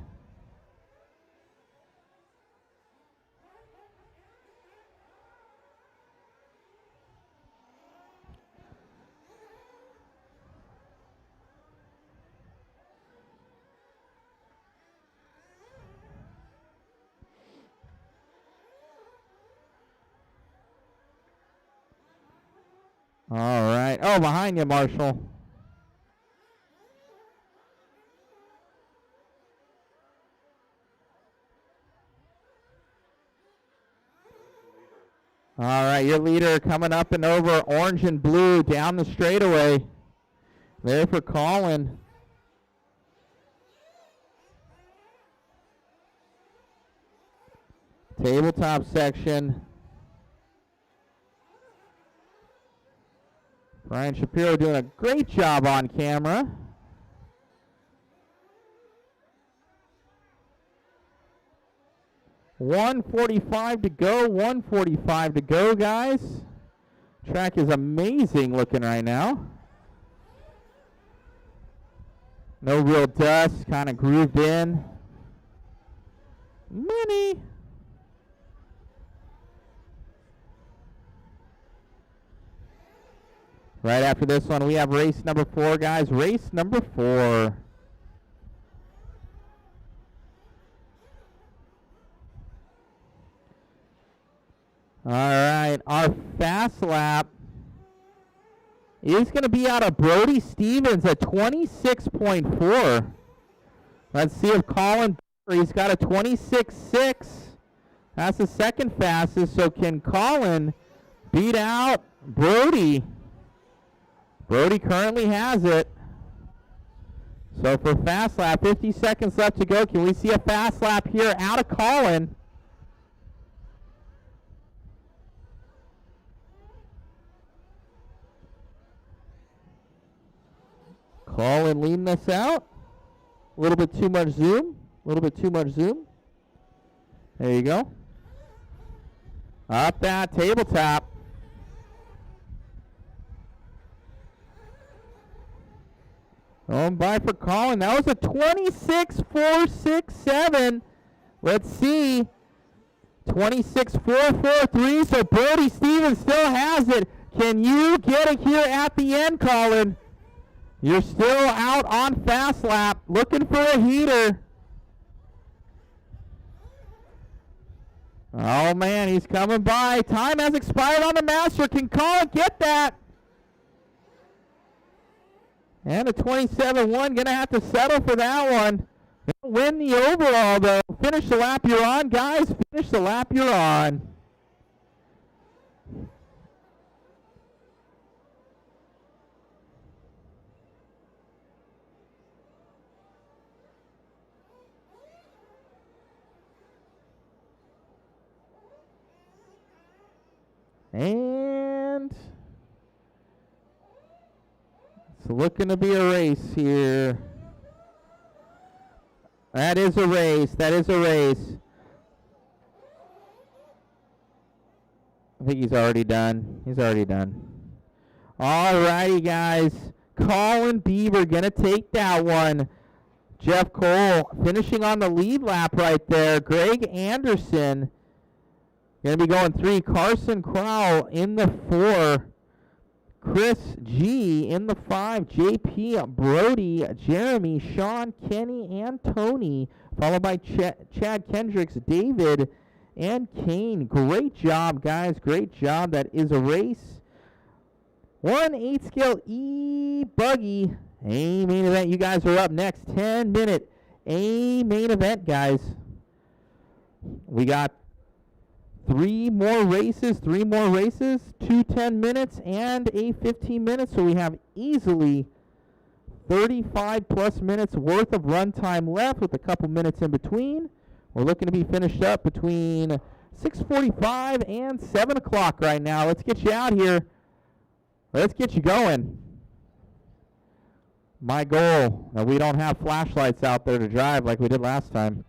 All right. Oh, behind you, Marshall. All right, your leader coming up and over, orange and blue down the straightaway. There for Colin. Tabletop section. Brian Shapiro doing a great job on camera. .145 to go, 145 to go, guys. Track is amazing looking right now. No real dust, kind of grooved in. Mini. Right after this one, we have race number 4, guys. Race number 4. All right, our fast lap is going to be out of Brody Stevens at 26.4. Let's see if Colin, he's got a 26.6. That's the second fastest, so can Colin beat out Brody? Brody currently has it. So for fast lap, 50 seconds left to go. Can we see a fast lap here out of Colin? Colin leading us out. A little bit too much zoom. A little bit too much zoom. There you go. Up that tabletop. Going by for Colin. That was a 26.467. Let's see. 26.443. So Brody Stevens still has it. Can you get it here at the end, Colin? You're still out on fast lap, looking for a heater. Oh man, he's coming by. Time has expired on the master. Can Colin get that? And a 27.1, gonna have to settle for that one. They'll win the overall though. Finish the lap you're on, guys. Finish the lap you're on. And it's looking to be a race here. That is a race. That is a race. I think he's already done. He's already done. All righty, guys. Colin Beaver going to take that one. Jeff Cole finishing on the lead lap right there. Greg Anderson going to be going 3. Carson Crowell in the 4. Chris G in the 5. JP Brody, Jeremy, Sean, Kenny, and Tony. Followed by Chad Kendricks, David, and Kane. Great job, guys. Great job. That is a race. 1/8 scale E-buggy A main event. You guys are up next. 10-minute A main event, guys. We got 3 more races, 2 10 minutes, and a 15 minutes. So we have easily 35 plus minutes worth of runtime left with a couple minutes in between. We're looking to be finished up between 6:45 and 7 o'clock right now. Let's get you out here. Let's get you going. My goal, that we don't have flashlights out there to drive like we did last time.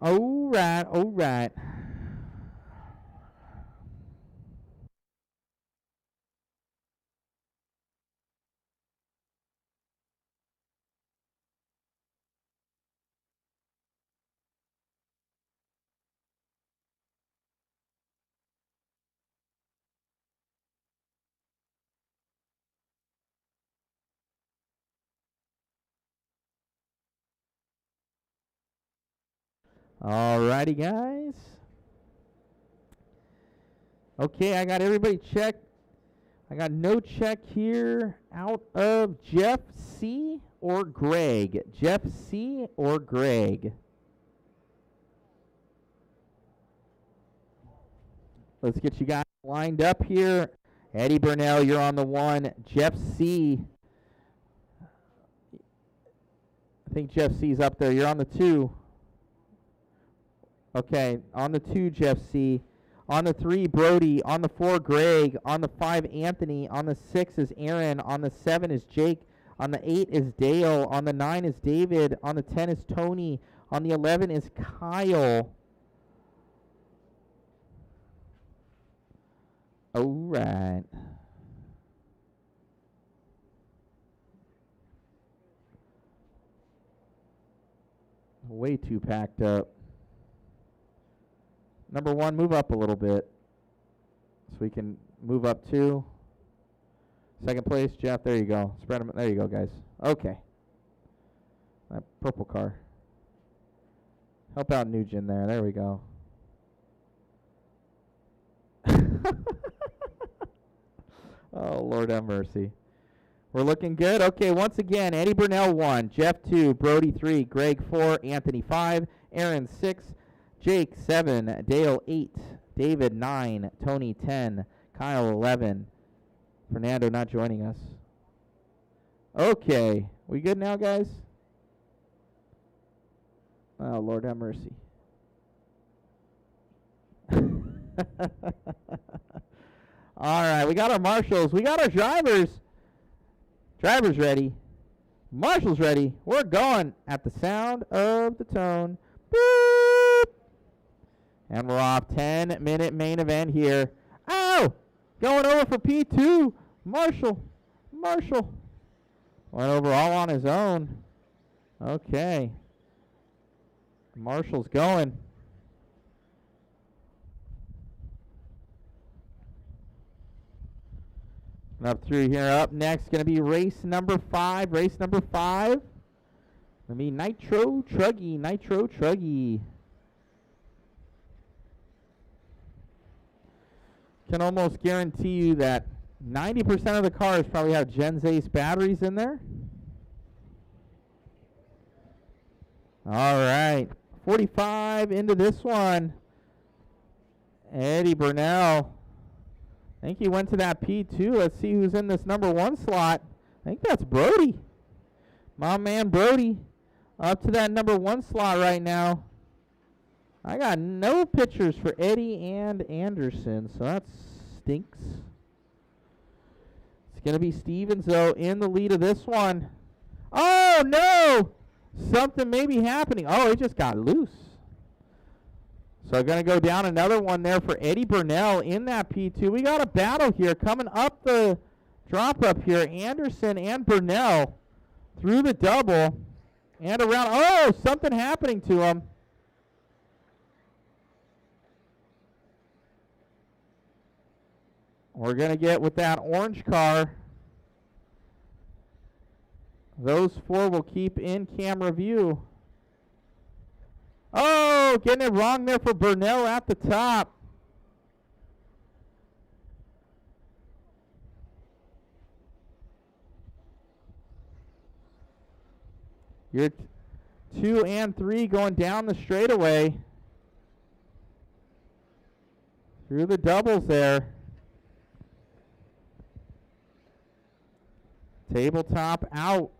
All right, all right. Alrighty, guys. Okay, I got everybody checked. I got no check here out of Jeff C. or Greg. Jeff C. or Greg. Let's get you guys lined up here. Eddie Burnell, you're on the 1. Jeff C. I think Jeff C's up there. You're on the 2. Okay, on the 2, Jeff C. On the 3, Brody. On the 4, Greg. On the 5, Anthony. On the 6 is Aaron. On the 7 is Jake. On the 8 is Dale. On the 9 is David. On the 10 is Tony. On the 11 is Kyle. All right. Way too packed up. Number 1, move up a little bit so we can move up 2. Second place, Jeff. There you go. Spread them. There you go, guys. Okay. That purple car. Help out Nugent there. There we go. Oh, Lord have mercy. We're looking good. Okay, once again, Eddie Burnell 1, Jeff 2, Brody 3, Greg 4, Anthony 5, Aaron 6, Jake 7, Dale 8, David 9, Tony 10, Kyle 11, Fernando not joining us. Okay, we good now, guys? Oh, Lord have mercy. All right, we got our marshals. We got our drivers. Drivers ready. Marshals ready. We're going at the sound of the tone. Boop. And we're off. 10-minute main event here. Oh! Going over for P2. Marshall. Went over all on his own. Okay. Marshall's going. Up through here. Up next, going to be race number 5. Race number 5. Going to be Nitro Truggy. Can almost guarantee you that 90% of the cars probably have Gen's Ace batteries in there. All right. 45 into this one. Eddie Burnell. I think he went to that P2. Let's see who's in this number 1 slot. I think that's Brody. My man Brody up to that number 1 slot right now. I got no pictures for Eddie and Anderson, so that stinks. It's going to be Stevens, though, in the lead of this one. Oh, no! Something may be happening. Oh, it just got loose. So going to go down another one there for Eddie Burnell in that P2. We got a battle here coming up the drop up here. Anderson and Burnell through the double and around. Oh, something happening to him. We're going to get with that orange car. Those 4 will keep in camera view. Oh, getting it wrong there for Burnell at the top. You're 2 and 3 going down the straightaway. Through the doubles there. Tabletop out.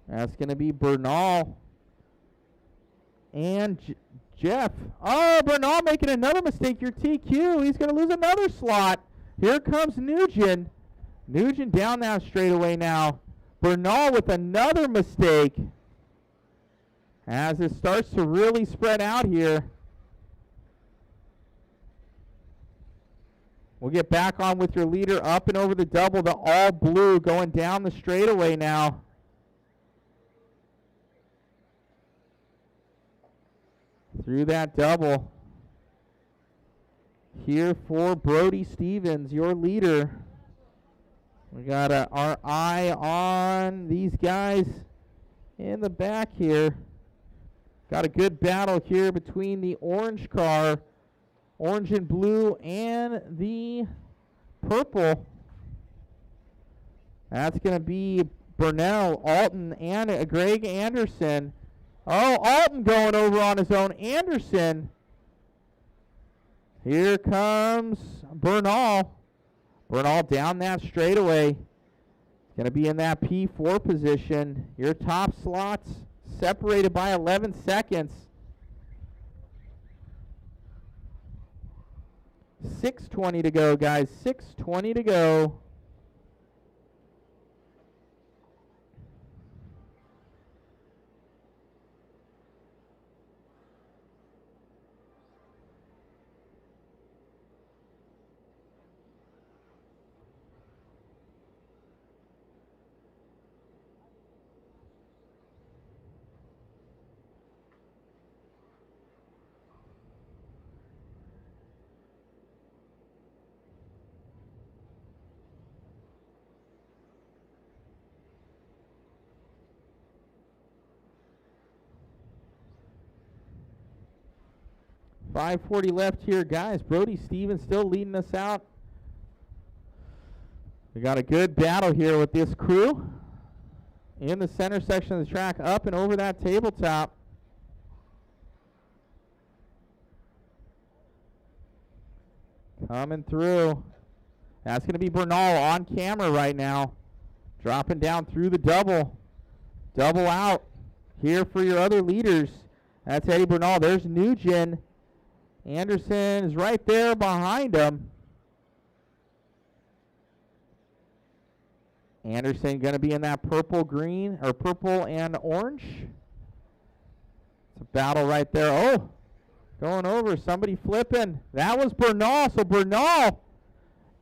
That's going to be Bernal and Jeff. Oh, Bernal making another mistake. Your TQ. He's going to lose another slot. Here comes Nugent. Nugent down that straightaway now. Bernal with another mistake as it starts to really spread out here. We'll get back on with your leader up and over the double, the all blue going down the straightaway now. Through that double. Here for Brody Stevens, your leader. We got our eye on these guys in the back here. Got a good battle here between the orange car, orange and blue, and the purple. That's going to be Burnell, Alton, and Greg Anderson. Oh, Alton going over on his own. Anderson. Here comes Bernal. Bernal down that straightaway. Going to be in that P4 position. Your top slots separated by 11 seconds. 6:20 to go, guys. 6:20 to go. .540 left here, guys. Brody Stevens still leading us out. We got a good battle here with this crew in the center section of the track, up and over that tabletop. Coming through. That's going to be Bernal on camera right now. Dropping down through the double. Double out here for your other leaders. That's Eddie Bernal. There's Nugent. Anderson is right there behind him. Anderson going to be in that purple-green, or purple and orange. It's a battle right there. Oh, going over. Somebody flipping. That was Bernal. So Bernal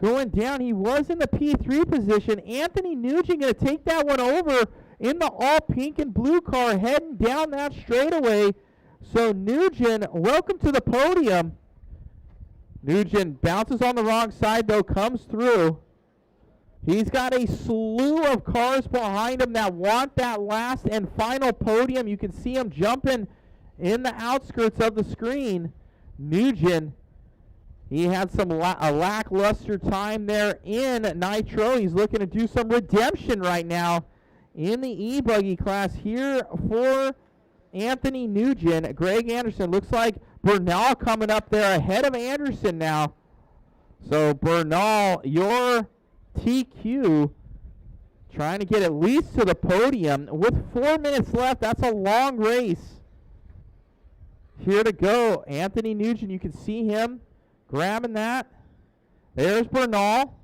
going down. He was in the P3 position. Anthony Nugent going to take that one over in the all pink and blue car, heading down that straightaway. So Nugent, welcome to the podium. Nugent bounces on the wrong side, though, comes through. He's got a slew of cars behind him that want that last and final podium. You can see him jumping in the outskirts of the screen. Nugent, he had a lackluster time there in Nitro. He's looking to do some redemption right now in the E-buggy class here for Anthony Nugent. Greg Anderson. Looks like Bernal coming up there ahead of Anderson now. So Bernal, your TQ, trying to get at least to the podium. With 4 minutes left, that's a long race. Here to go. Anthony Nugent, you can see him grabbing that. There's Bernal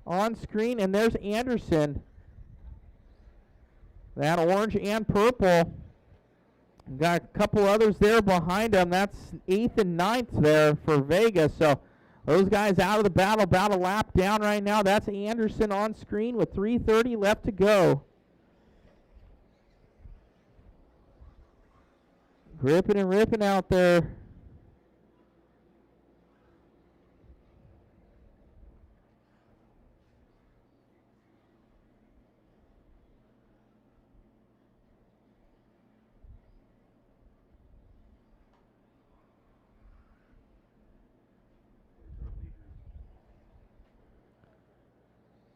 on screen, and there's Anderson. That orange and purple. Got a couple others there behind him. That's 8th and 9th there for Vegas. So those guys out of the battle, about a lap down right now. That's Anderson on screen with 3:30 left to go. Gripping and ripping out there.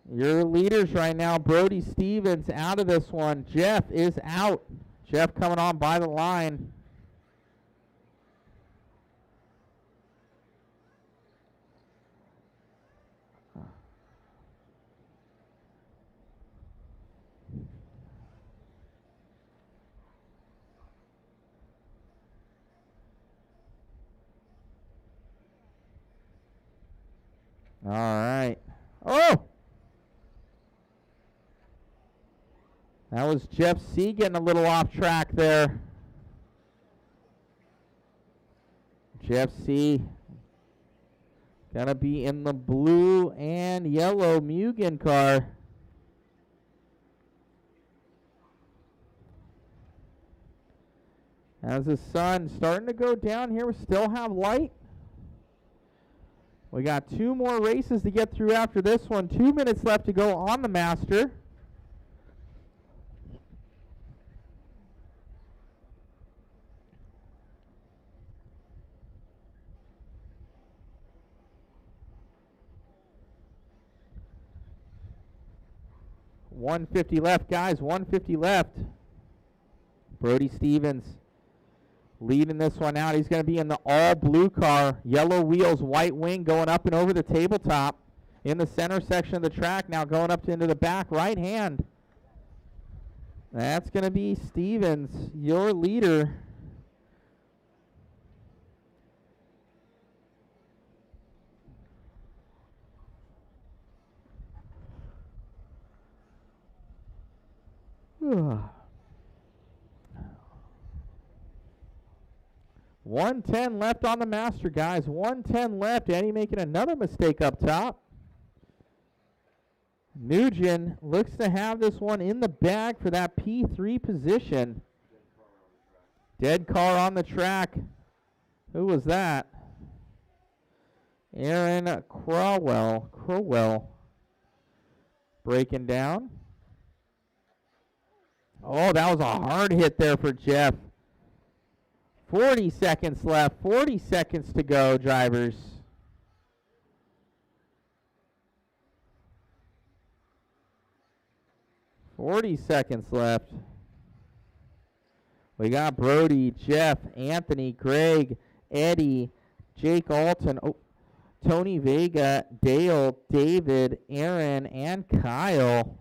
Your leaders right now, Brody Stevens out of this one. Jeff is out. Jeff coming on by the line. All right. Oh! That was Jeff C. getting a little off track there. Jeff C. Gonna be in the blue and yellow Mugen car. As the sun starting to go down here, we still have light. We got 2 more races to get through after this one. 2 minutes left to go on the Master. $150 left, guys. $150 left. Brody Stevens leading this one out. He's going to be in the all-blue car. Yellow wheels, white wing, going up and over the tabletop. In the center section of the track, now going up into the back right hand. That's going to be Stevens, your leader. Ugh. 110 left on the Master, guys. 110 left. Eddie making another mistake up top. Nugent looks to have this one in the bag for that P3 position. Dead car on the track. Who was that? Aaron Crowell. Breaking down. Oh, that was a hard hit there for Jeff. 40 seconds left. 40 seconds to go, drivers. We got Brody, Jeff, Anthony, Greg, Eddie, Jake Alton, Tony Vega, Dale, David, Aaron, and Kyle.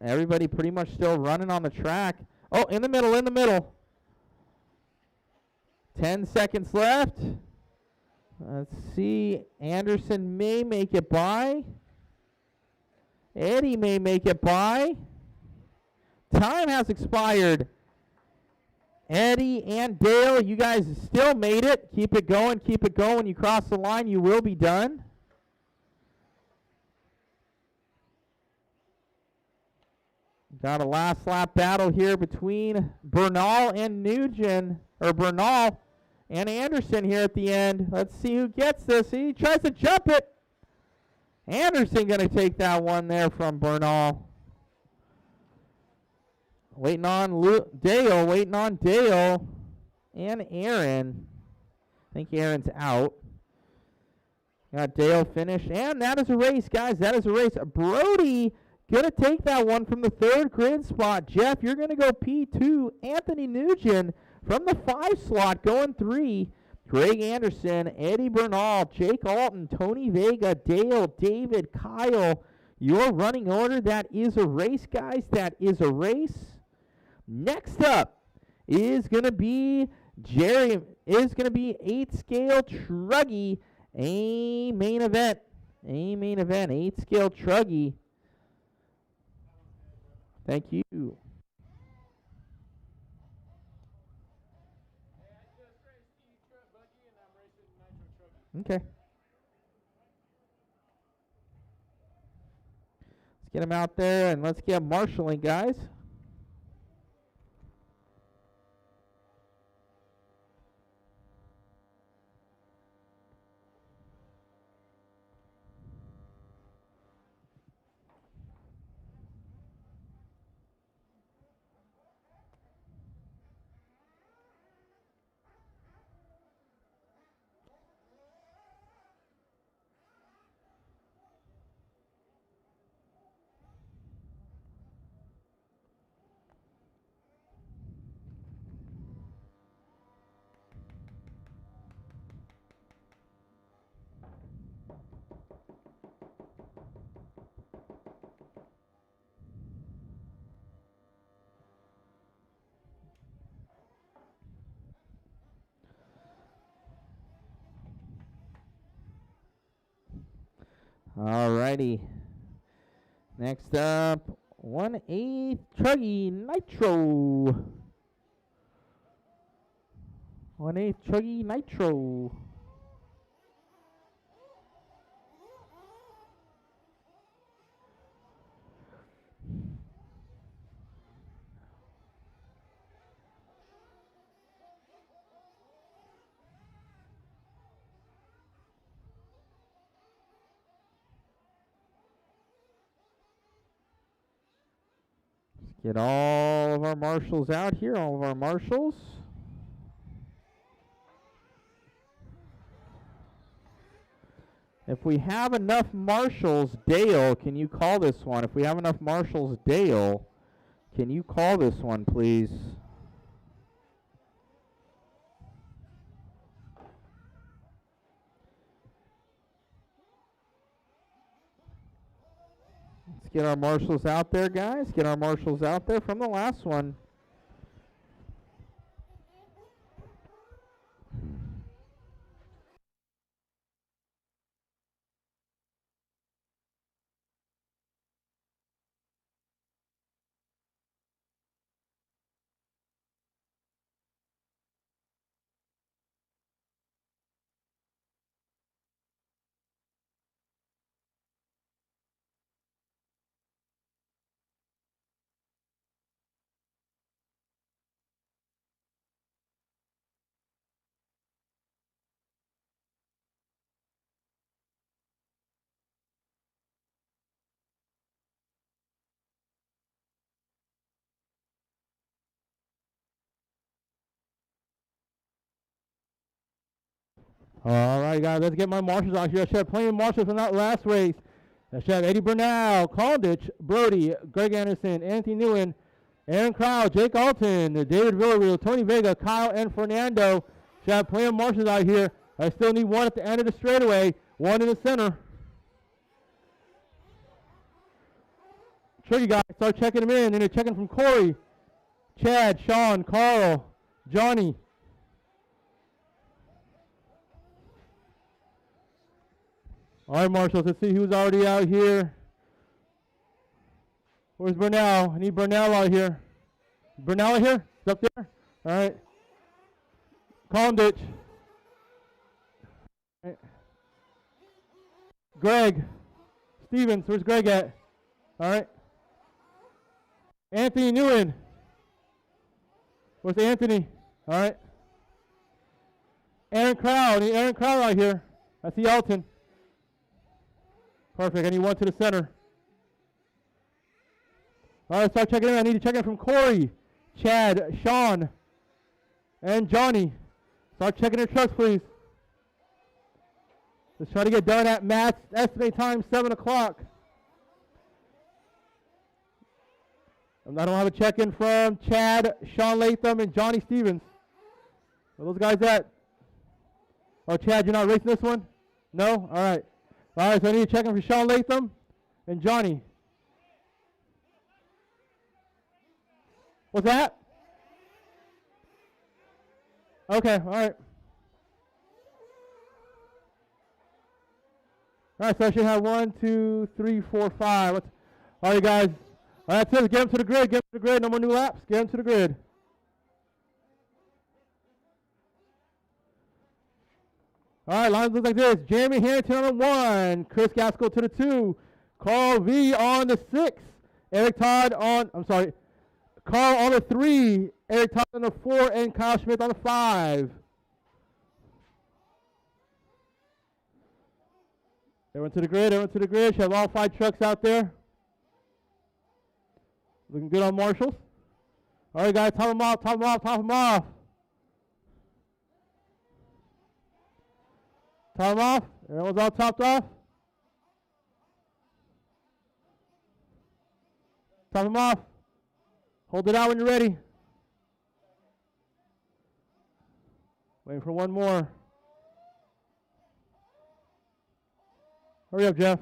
Everybody pretty much still running on the track. Oh, in the middle. 10 seconds left. Let's see. Anderson may make it by. Eddie may make it by. Time has expired. Eddie and Dale, you guys still made it. Keep it going. When you cross the line, you will be done. Got a last lap battle here between Bernal and Nugent, or Bernal and Anderson here at the end. Let's see who gets this. He tries to jump it. Anderson going to take that one there from Bernal. Waiting on Dale, and Aaron. I think Aaron's out. Got Dale finished, and that is a race, guys. That is a race. Brody going to take that one from the 3rd grid spot. Jeff, you're going to go P2. Anthony Nugent from the 5 slot going 3. Greg Anderson, Eddie Bernal, Jake Alton, Tony Vega, Dale, David, Kyle. Your running order. That is a race, guys. That is a race. Next up is going to be 8-scale Truggy, a main event. 8-scale Truggy. Thank you. Okay. Let's get him out there and let's get marshaling, guys. Alrighty. Next up, 1 E-truggy Nitro. 1 E-truggy Nitro. Get all of our marshals out here, all of our marshals. If we have enough marshals, Dale, can you call this one? If we have enough marshals, Dale, can you call this one, please? Let's get our marshals out there, guys. Get our marshals out there from the last one. All right, guys, let's get my marshals out here. I should have plenty of marshals from that last race. I should have Eddie Bernal, Calditch, Brody, Greg Anderson, Anthony Newen, Aaron Crowd, Jake Alton, David Villarreal, Tony Vega, Kyle, and Fernando. Should have plenty of marshals out here. I still need one at the end of the straightaway, one in the center. Sure, you guys start checking them in. And they're checking from Corey, Chad, Sean, Carl, Johnny. All right, marshals, let's see who's already out here. Where's Bernal? I need Bernal out here. Bernal out here? Is up there? All right. Calditch. Right. Greg. Stevens, where's Greg at? All right. Anthony Newen. Where's Anthony? All right. Aaron Crowd. I need Aaron Crowd out here. I see Alton. Perfect. I need one to the center. All right, start checking in. I need to check in from Corey, Chad, Sean, and Johnny. Start checking their trucks, please. Let's try to get done at Matt's estimate time, 7 o'clock. I don't have a check-in from Chad, Sean Latham, and Johnny Stevens. Where are those guys at? Oh, Chad, you're not racing this one? No? All right. All right, so I need to check in for Sean Latham and Johnny. What's that? Okay, all right. All right, so I should have 1, 2, 3, 4, 5. All right, guys. All right, that's it. Get them to the grid. Get them to the grid. No more new laps. Get them to the grid. All right, lines look like this. Jeremy Harrington on the 1. Chris Gaskell to the 2. Carl V on the 6. Eric Todd on, Carl on the 3. Eric Todd on the 4. And Kyle Schmidt on the 5. Everyone to the grid. Everyone to the grid. Should have all 5 trucks out there. Looking good on marshals. All right, guys, top them off, top them off, top them off. Top them off. Everyone's all topped off. Top them off. Hold it out when you're ready. Waiting for one more. Hurry up, Jeff.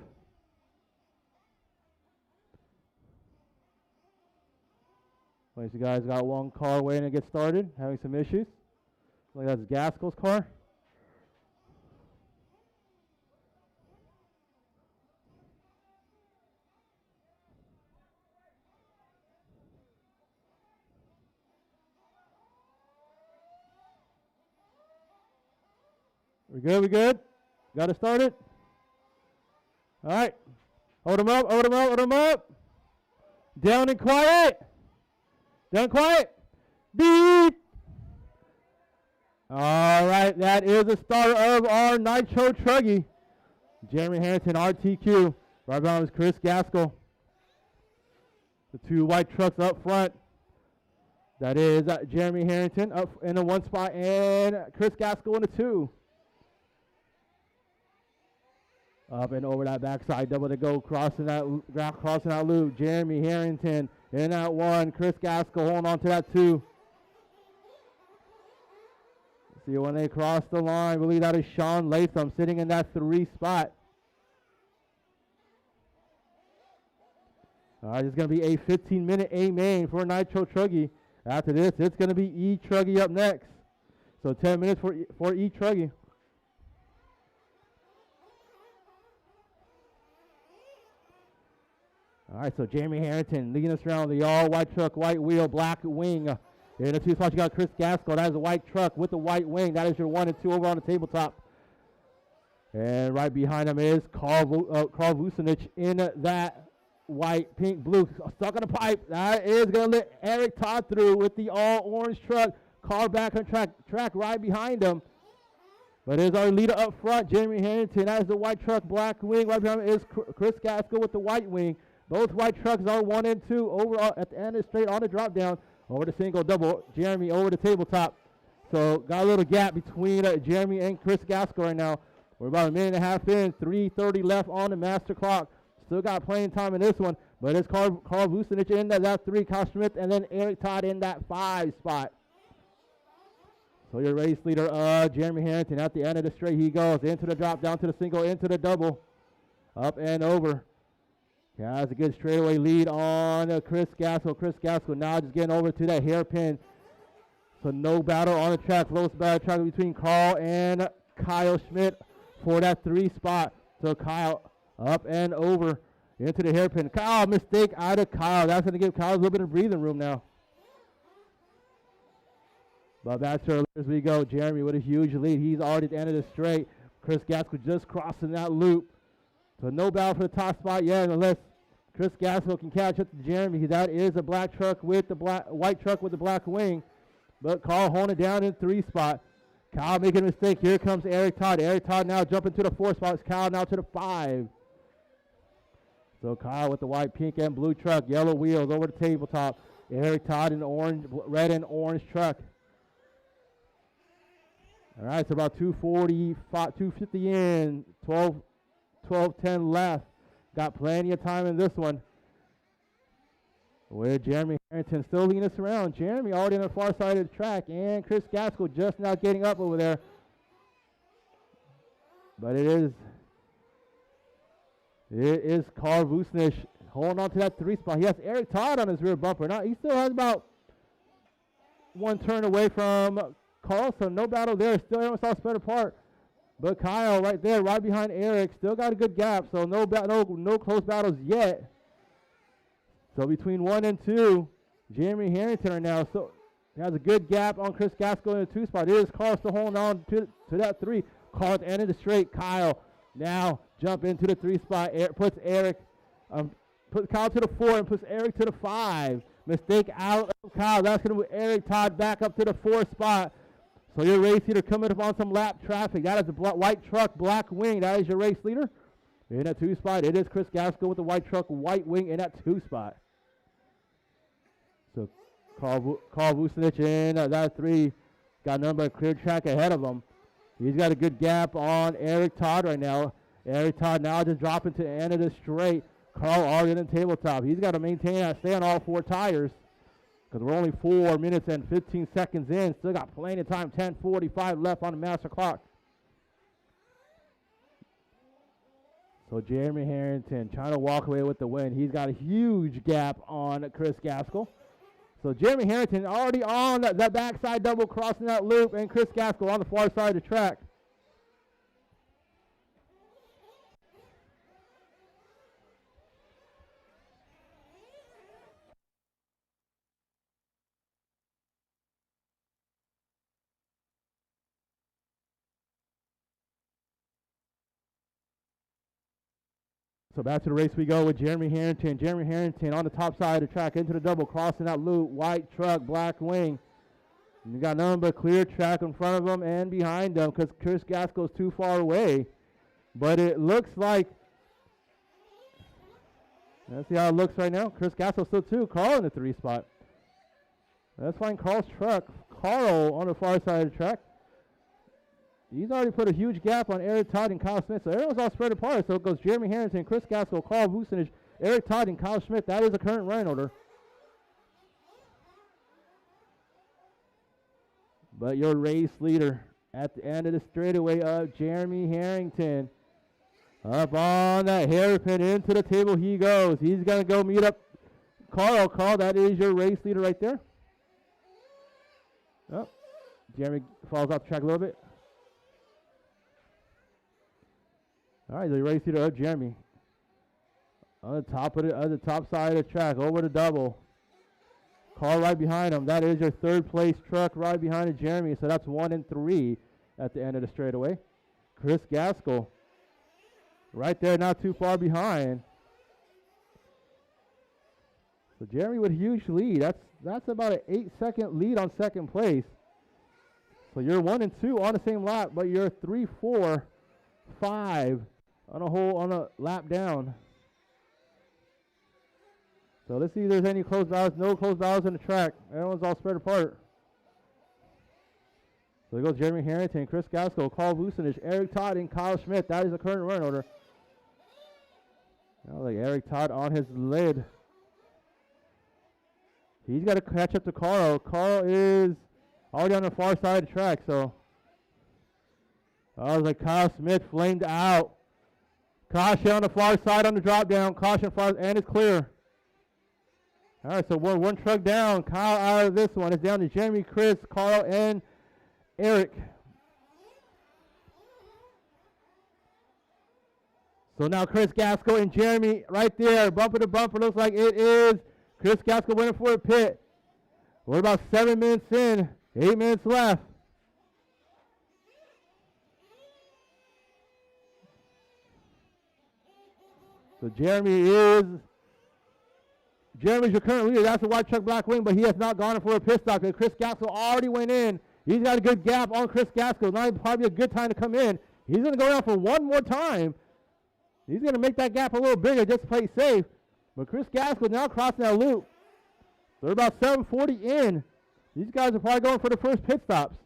Wait, you guys got one car waiting to get started, having some issues. Like that's Gaskell's car. We good? We good? Got it started? All right. Hold him up, hold him up, hold him up. Down and quiet. Down and quiet. Beep. All right, that is the start of our Nitro Truggy. Jeremy Harrington, RTQ. Right behind is Chris Gaskell. The two white trucks up front. That is Jeremy Harrington up in the one spot and Chris Gaskell in the two. Up and over that backside double to go, crossing that loop. Jeremy Harrington in that one. Chris Gaskell holding on to that two. See when they cross the line, I believe that is Sean Latham sitting in that 3 spot. All right, it's going to be a 15-minute A main for Nitro Truggy. After this, it's going to be E-truggy up next. So 10 minutes for E-truggy. All right, so Jeremy Harrington leading us around the all-white truck, white wheel, black wing. In the 2 spots, you got Chris Gaskell. That is a white truck with the white wing. That is your 1 and 2 over on the tabletop. And right behind him is Carl Vucinich in that white, pink, blue. Stuck on the pipe. That is going to let Eric Todd through with the all-orange truck. Carl back on track right behind him. But there's our leader up front, Jeremy Harrington. That is the white truck, black wing. Right behind him is Chris Gaskell with the white wing. Both white trucks are 1 and 2 over at the end of straight on the drop down. Over the single double. Jeremy over the tabletop. So got a little gap between Jeremy and Chris Gaskell right now. We're about a minute and a half in. 3:30 left on the master clock. Still got playing time in this one. But it's Carl Vucinich in that 3. Kyle Schmidt and then Eric Todd in that 5 spot. So your race leader, Jeremy Harrington, at the end of the straight he goes. Into the drop, down to the single, into the double. Up and over. Has a good straightaway lead on Chris Gaskell. Chris Gaskell now just getting over to that hairpin. So no battle on the track. Close battle track between Carl and Kyle Schmidt for that 3 spot. So Kyle up and over into the hairpin. Kyle, mistake out of Kyle. That's going to give Kyle a little bit of breathing room now. But back to as we go. Jeremy with a huge lead. He's already at the end of the straight. Chris Gaskell just crossing that loop. So no battle for the top spot yet unless Chris Gaskell can catch up to Jeremy. That is a black truck with the white truck with the black wing. But Carl holding it down in 3 spot. Kyle making a mistake. Here comes Eric Todd. Eric Todd now jumping to the 4 spots. Kyle now to the 5. So Kyle with the white, pink, and blue truck. Yellow wheels over the tabletop. Eric Todd in the orange, red and orange truck. All right, so about 250 in, 12:10 left. Got plenty of time in this one. With Jeremy Harrington still leading us around. Jeremy already on the far side of the track. And Chris Gaskell just now getting up over there. But it is Carl Vucinich holding on to that 3 spot. He has Eric Todd on his rear bumper. Now he still has about 1 turn away from Carl, so no battle there. Still almost all spread apart. But Kyle right there, right behind Eric, still got a good gap. So no close battles yet. So between 1 and 2, Jeremy Harrington right now. So he has a good gap on Chris Gaskell in the 2 spot. It is Carl still holding on to that 3. Carl at the end of the straight. Kyle now jump into the 3 spot. Puts Kyle to the 4 and puts Eric to the 5. Mistake out of Kyle. That's going to put Eric Todd back up to the 4 spot. So your race leader coming up on some lap traffic. That is a white truck, black wing. That is your race leader. In that 2 spot, it is Chris Gaskell with the white truck, white wing in that 2 spot. So Carl Vucinich in that 3. Got a number of clear track ahead of him. He's got a good gap on Eric Todd right now. Eric Todd now just dropping to the end of the straight. Carl already in the tabletop. He's got to maintain that, stay on all 4 tires. Because we're only 4 minutes and 15 seconds in. Still got plenty of time. 10:45 left on the master clock. So Jeremy Harrington trying to walk away with the win. He's got a huge gap on Chris Gaskell. So Jeremy Harrington already on that backside double crossing that loop. And Chris Gaskell on the far side of the track. So back to the race we go with Jeremy Harrington. Jeremy Harrington on the top side of the track into the double, crossing that loop. White truck, black wing. And you got nothing but clear track in front of him and behind him because Chris Gaskell's too far away. But it looks like, let's see how it looks right now. Chris Gaskell still 2. Carl in the 3 spot. Let's find Carl's truck. Carl on the far side of the track. He's already put a huge gap on Eric Todd and Kyle Smith. So everyone's all spread apart. So it goes Jeremy Harrington, Chris Gaskell, Carl Vucinich, Eric Todd, and Kyle Schmidt. That is the current running order. But your race leader at the end of the straightaway of Jeremy Harrington. Up on that hairpin into the table he goes. He's going to go meet up Carl. Carl, that is your race leader right there. Oh, Jeremy falls off the track a little bit. All right, the race leader of Jeremy. On the top of the top side of the track, over the double. Carl right behind him. That is your 3rd place truck right behind it, Jeremy. So that's 1 and 3 at the end of the straightaway. Chris Gaskell right there, not too far behind. So Jeremy with a huge lead. That's about an 8-second lead on 2nd place. So you're 1 and 2 on the same lap, but you're 3, 4, 5 on a lap down. So let's see if there's any close battles. No close battles in the track. Everyone's all spread apart. So there goes Jeremy Harrington, Chris Gaskell, Carl Vucinich, Eric Todd, and Kyle Schmidt. That is the current run order. Now like Eric Todd on his lid. He's got to catch up to Carl. Carl is already on the far side of the track. So I was like Kyle Smith flamed out. Caution on the far side on the drop down. Caution far, and it's clear. All right, so we're 1 truck down. Kyle out of this one. It's down to Jeremy, Chris, Carl, and Eric. So now Chris Gaskell and Jeremy right there. Bumper to bumper. Looks like it is Chris Gaskell winning for a pit. We're about 7 minutes in. 8 minutes left. So Jeremy's your current leader. That's a white truck, black wing, but he has not gone for a pit stop. Chris Gaskell already went in. He's got a good gap on Chris Gaskell. Now probably a good time to come in. He's going to go down for one more time. He's going to make that gap a little bigger just to play safe. But Chris Gaskell now crossing that loop. They're about 7:40 in. These guys are probably going for the first pit stops.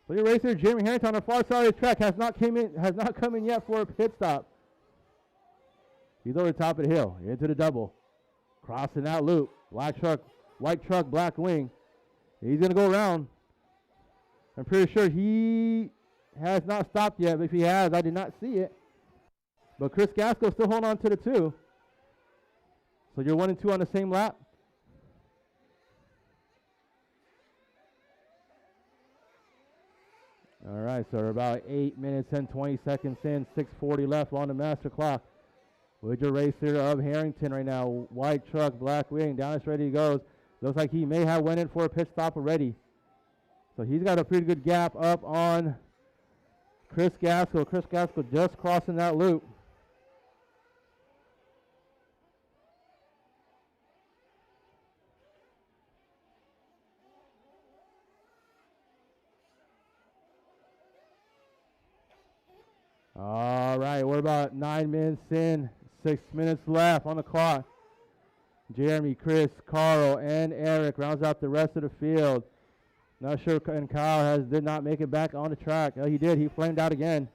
So your racer, Jeremy Harrington, on the far side of the track has not come in yet for a pit stop. He's over the top of the hill, into the double. Crossing that loop. Black truck, white truck, black wing. He's going to go around. I'm pretty sure he has not stopped yet. But if he has, I did not see it. But Chris Gaskell still holding on to the 2. So you're 1 and 2 on the same lap. All right, so we're about 8 minutes and 20 seconds in, 6:40 left on the master clock. With your racer of Harrington right now, white truck, black wing, down the straight he goes. Looks like he may have went in for a pit stop already. So he's got a pretty good gap up on Chris Gaskell. Chris Gaskell just crossing that loop. All right, we're about 9 minutes in, 6 minutes left on the clock. Jeremy, Chris, Carl, and Eric rounds out the rest of the field. Not sure, and Kyle did not make it back on the track. Oh, he did. He flamed out again.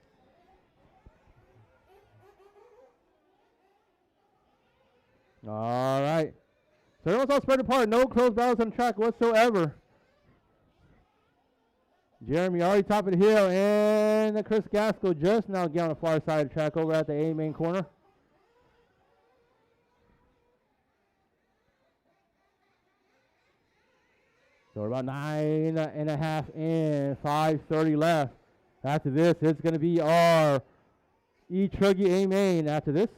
All right. So everyone's all spread apart. No close battles on the track whatsoever. Jeremy already top of the hill, and Chris Gaskell just now getting on the far side of the track over at the A main corner. So we're about 9.5 in, 5:30 left. After this, it's going to be our E-truggy A main after this.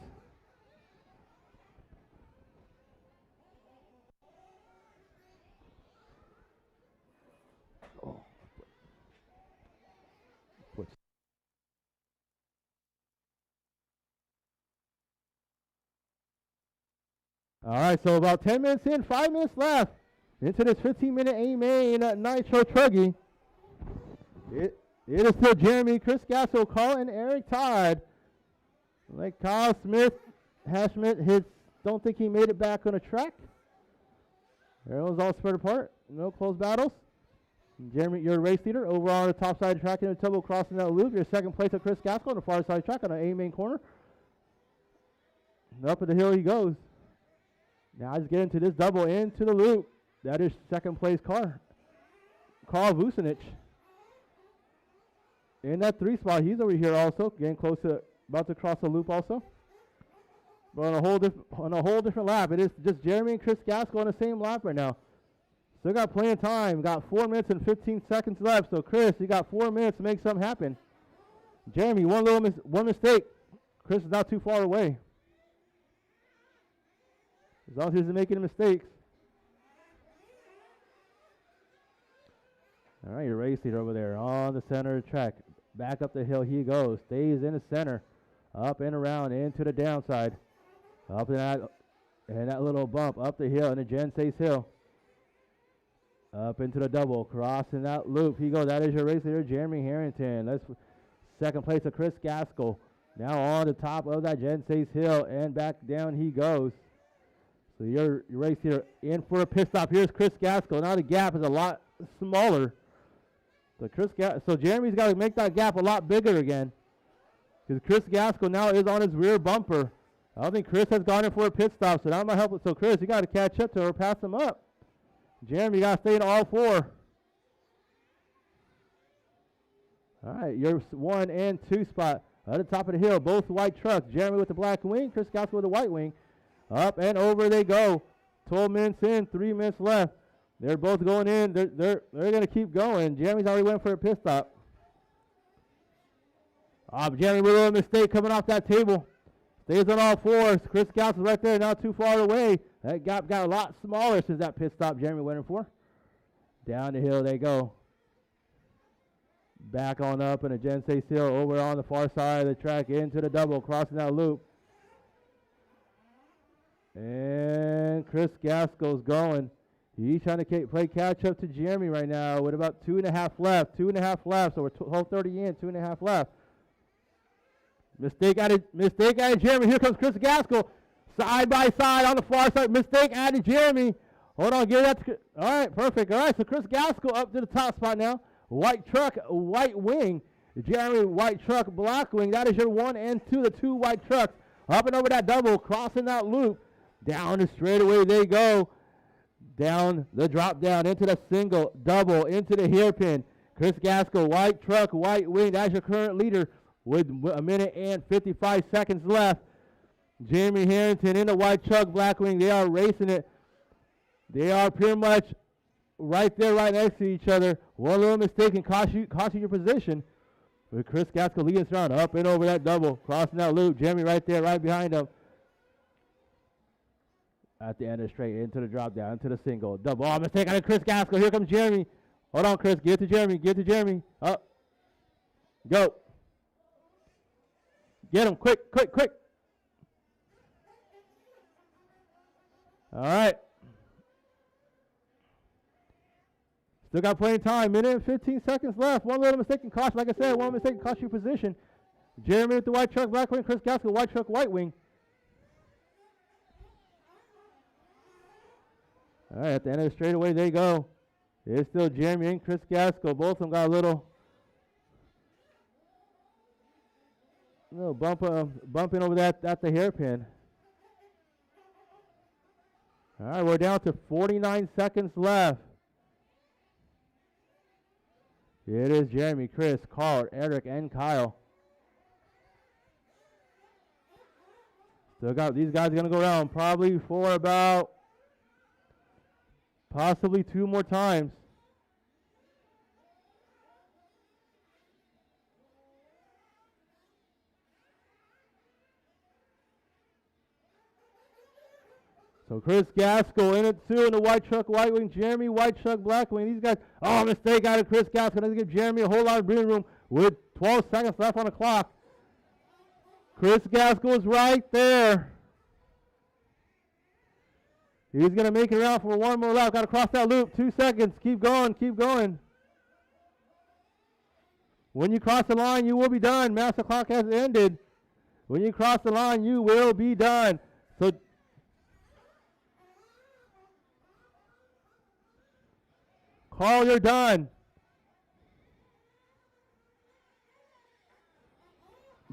All right, so about 10 minutes in, 5 minutes left into this 15-minute A-main Nitro Truggy. It is still Jeremy, Chris Gasso, Carl, and Eric Todd. Like Kyle Smith, don't think he made it back on the track. Everyone's all spread apart. No close battles. Jeremy, your race leader over on the top side of the track in the double crossing that loop. Your second place of Chris Gaskell on the far side of the track on the A main corner. And up at the hill he goes. Now just get into this double into the loop. That is second place car. Carl Vucinic. In that 3 spot, he's over here also, getting close to, about to cross the loop also. But on a whole different lap. It is just Jeremy and Chris Gaskell on the same lap right now. Still got plenty of time. Got 4 minutes and 15 seconds left. So Chris, you got 4 minutes to make something happen. Jeremy, one mistake. Chris is not too far away. As long as he isn't making mistakes. All right, your race leader over there on the center of the track. Back up the hill he goes. Stays in the center. Up and around into the downside. Up in that little bump up the hill in the Gen Stace hill. Up into the double, crossing that loop. He goes. That is your race leader, Jeremy Harrington. That's second place of Chris Gaskell. Now on the top of that Gen Stace hill and back down he goes. So your race leader in for a pit stop. Here's Chris Gaskell. Now the gap is a lot smaller. So Jeremy's got to make that gap a lot bigger again. Because Chris Gaskell now is on his rear bumper. I don't think Chris has gone in for a pit stop, so that might help. So Chris, you got to catch up to her, pass him up. Jeremy, you got to stay in all 4. All right, your 1 and 2 spot at the top of the hill, both white trucks. Jeremy with the black wing, Chris Gaskell with the white wing. Up and over they go. 12 minutes in, 3 minutes left. They're both going in. They're going to keep going. Jeremy's already went for a pit stop. Jeremy with a little mistake coming off that table. Stays on all 4s. Chris Gaskell's right there, not too far away. That gap got a lot smaller since that pit stop Jeremy went in for. Down the hill they go. Back on up in a Gen Stace hill over on the far side of the track into the double, crossing that loop. And Chris Gaskell's going. He's trying to play catch up to Jeremy right now with about 2.5 left. 2.5 left, so we're 12:30 in, 2.5 left. Mistake added Jeremy. Here comes Chris Gaskell. Side by side on the far side. Mistake added Jeremy. Hold on, get that. All right, perfect. All right, so Chris Gaskell up to the top spot now. White truck, white wing. Jeremy, white truck, black wing. That is your 1 and 2, the 2 white trucks. Up and over that double, crossing that loop. Down the straightaway they go. Down the drop down into the single, double, into the hairpin. Chris Gaskell, white truck, white wing. That's your current leader with 1 minute and 55 seconds left. Jeremy Harrington in the white truck, black wing. They are racing it. They are pretty much right there, right next to each other. One little mistake can cost you your position. With Chris Gaskell leading us around, up and over that double, crossing that loop. Jeremy right there, right behind him. At the end of the straight, into the drop down, into the single. Double. Oh, mistake on Chris Gaskell. Here comes Jeremy. Hold on, Chris. Get to Jeremy. Get to Jeremy. Up. Go. Get him. Quick, quick, quick. All right. Still got plenty of time. Minute and 15 seconds left. One little mistake can cost, like I said, one mistake can cost you position. Jeremy with the white truck, black wing. Chris Gaskell, white truck, white wing. All right, at the end of the straightaway, they go. It's still Jeremy and Chris Gaskell. Both of them got a little bumping over that at the hairpin. All right, we're down to 49 seconds left. It is Jeremy, Chris, Carl, Eric, and Kyle. Still got these guys are going to go around probably for about possibly 2 more times. So Chris Gaskell in it too in the white truck, white wing. Jeremy, white truck, black wing. These guys, oh, mistake out of Chris Gaskell. Doesn't give Jeremy a whole lot of breathing room with 12 seconds left on the clock. Chris Gaskell is right there. He's going to make it around for one more lap. Got to cross that loop. 2 seconds. Keep going. Keep going. When you cross the line, you will be done. Master clock has ended. When you cross the line, you will be done. So Carl, you're done.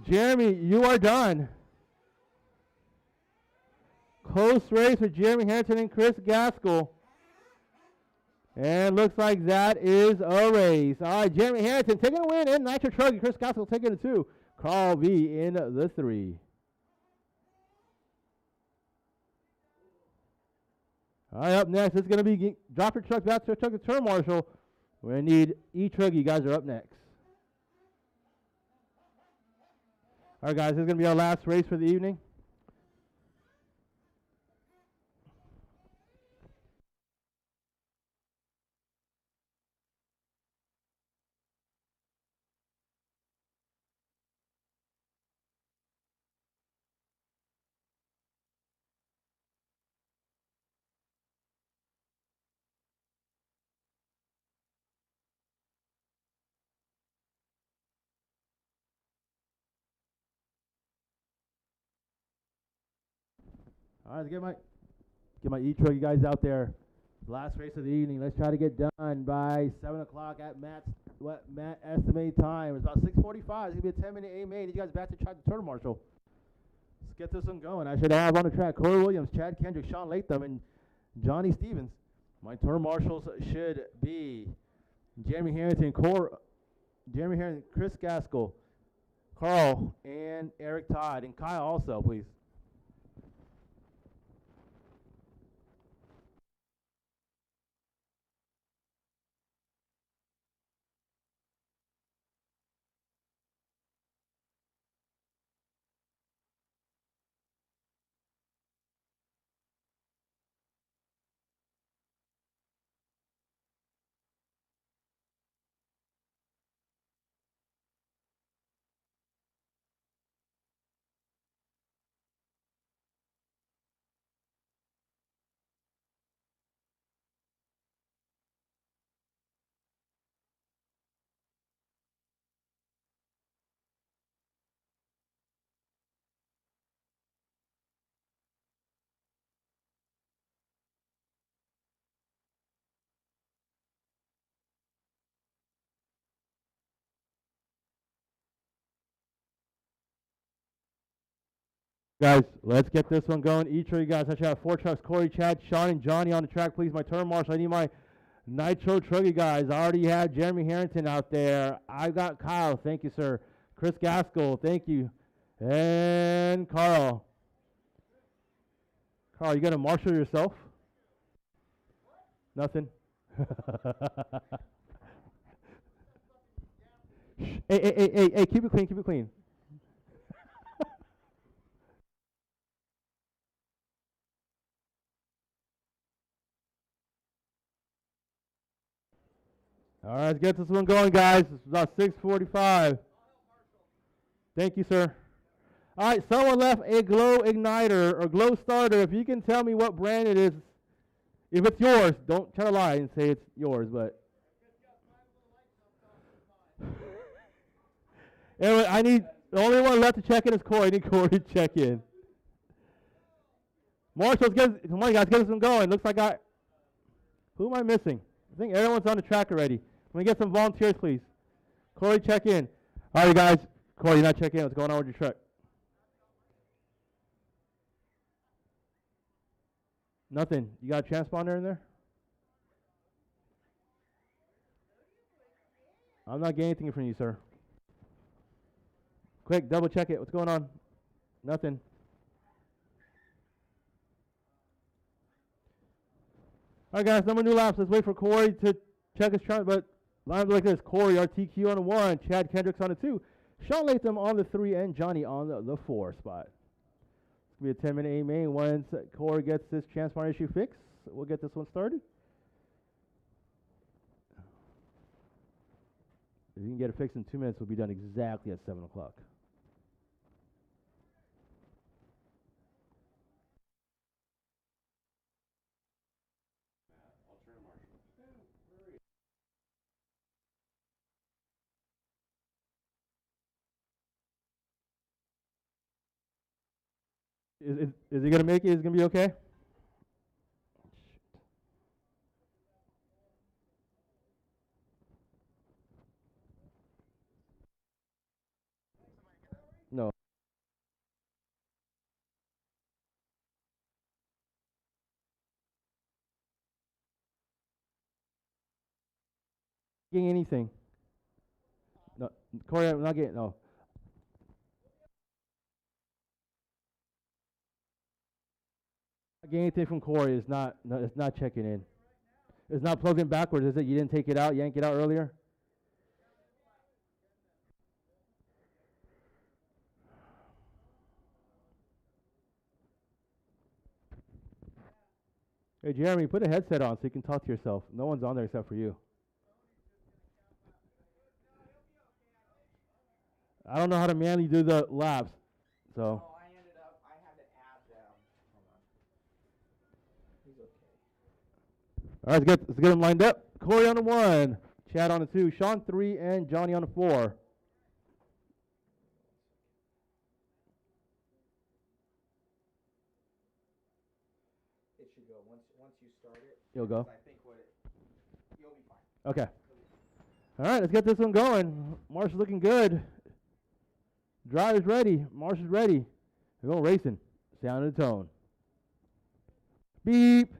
Jeremy, you are done. Close race with Jeremy Harrington and Chris Gaskell. And looks like that is a race. All right, Jeremy Harrington taking a win in Nitro Truggy. Chris Gaskell taking a 2. Carl B in the 3. All right, up next, it's going to be drop your truck back to the turn marshal. We're going to need E-truggy. You guys are up next. All right, guys, this is going to be our last race for the evening. All right, get my E-truggy guys out there. Last race of the evening. Let's try to get done by 7 o'clock at Matt estimated time. It's about 6:45. It's gonna be a 10-minute A main. You guys back to track the turn marshal. Let's get this one going. I should have on the track Corey Williams, Chad Kendrick, Sean Latham, and Johnny Stevens. My turn marshals should be Jeremy Harrington, Chris Gaskell, Carl, and Eric Todd, and Kyle also, please. Guys, let's get this one going. Each of you guys, I should have 4 trucks. Corey, Chad, Sean, and Johnny on the track, please. My turn marshal. I need my Nitro Truggy guys. I already have Jeremy Harrington out there. I've got Kyle. Thank you, sir. Chris Gaskell. Thank you. And Carl. Carl, you going to marshal yourself? Nothing? Hey, keep it clean, keep it clean. All right, let's get this one going, guys. It's about 6:45. Thank you, sir. All right, someone left a glow igniter or glow starter. If you can tell me what brand it is, if it's yours, don't try to lie and say it's yours, but. Anyway, I need, the only one left to check in is Corey. I need Corey to check in. Marshall, come on, guys, get this one going. Looks like who am I missing? I think everyone's on the track already. Can we get some volunteers, please? Corey, check in. All right, guys. Corey, you're not checking in. What's going on with your truck? Nothing. You got a transponder in there? I'm not getting anything from you, sir. Quick, double check it. What's going on? Nothing. All right, guys, number new laps. Let's wait for Corey to check his chart. But lines like this: Corey, RTQ on the 1, Chad Kendricks on the 2, Sean Latham on the 3, and Johnny on the 4 spot. It's going to be a 10-minute A main. Once Corey gets this transponder issue fixed, we'll get this one started. If you can get it fixed in 2 minutes, we'll be done exactly at 7 o'clock. Is he going to make it? Is it going to be okay? No. Getting anything. No, Corey, I'm not getting, no. Not getting anything from Corey. It's not checking in. It's not plugged in backwards, is it? You didn't take it out, yank it out earlier? Hey, Jeremy, put a headset on so you can talk to yourself. No one's on there except for you. I don't know how to manually do the laps, so. Oh, I had to add them. Hold on. He's okay. All right, let's get them lined up. Corey on the 1, Chad on the 2, Sean 3, and Johnny on the 4. It should go once you start it. You'll go. I think you'll be fine. Okay. All right, let's get this one going. Marsh looking good. Driver's ready. Marsh is ready. We're going racing. Sound of the tone. Beep.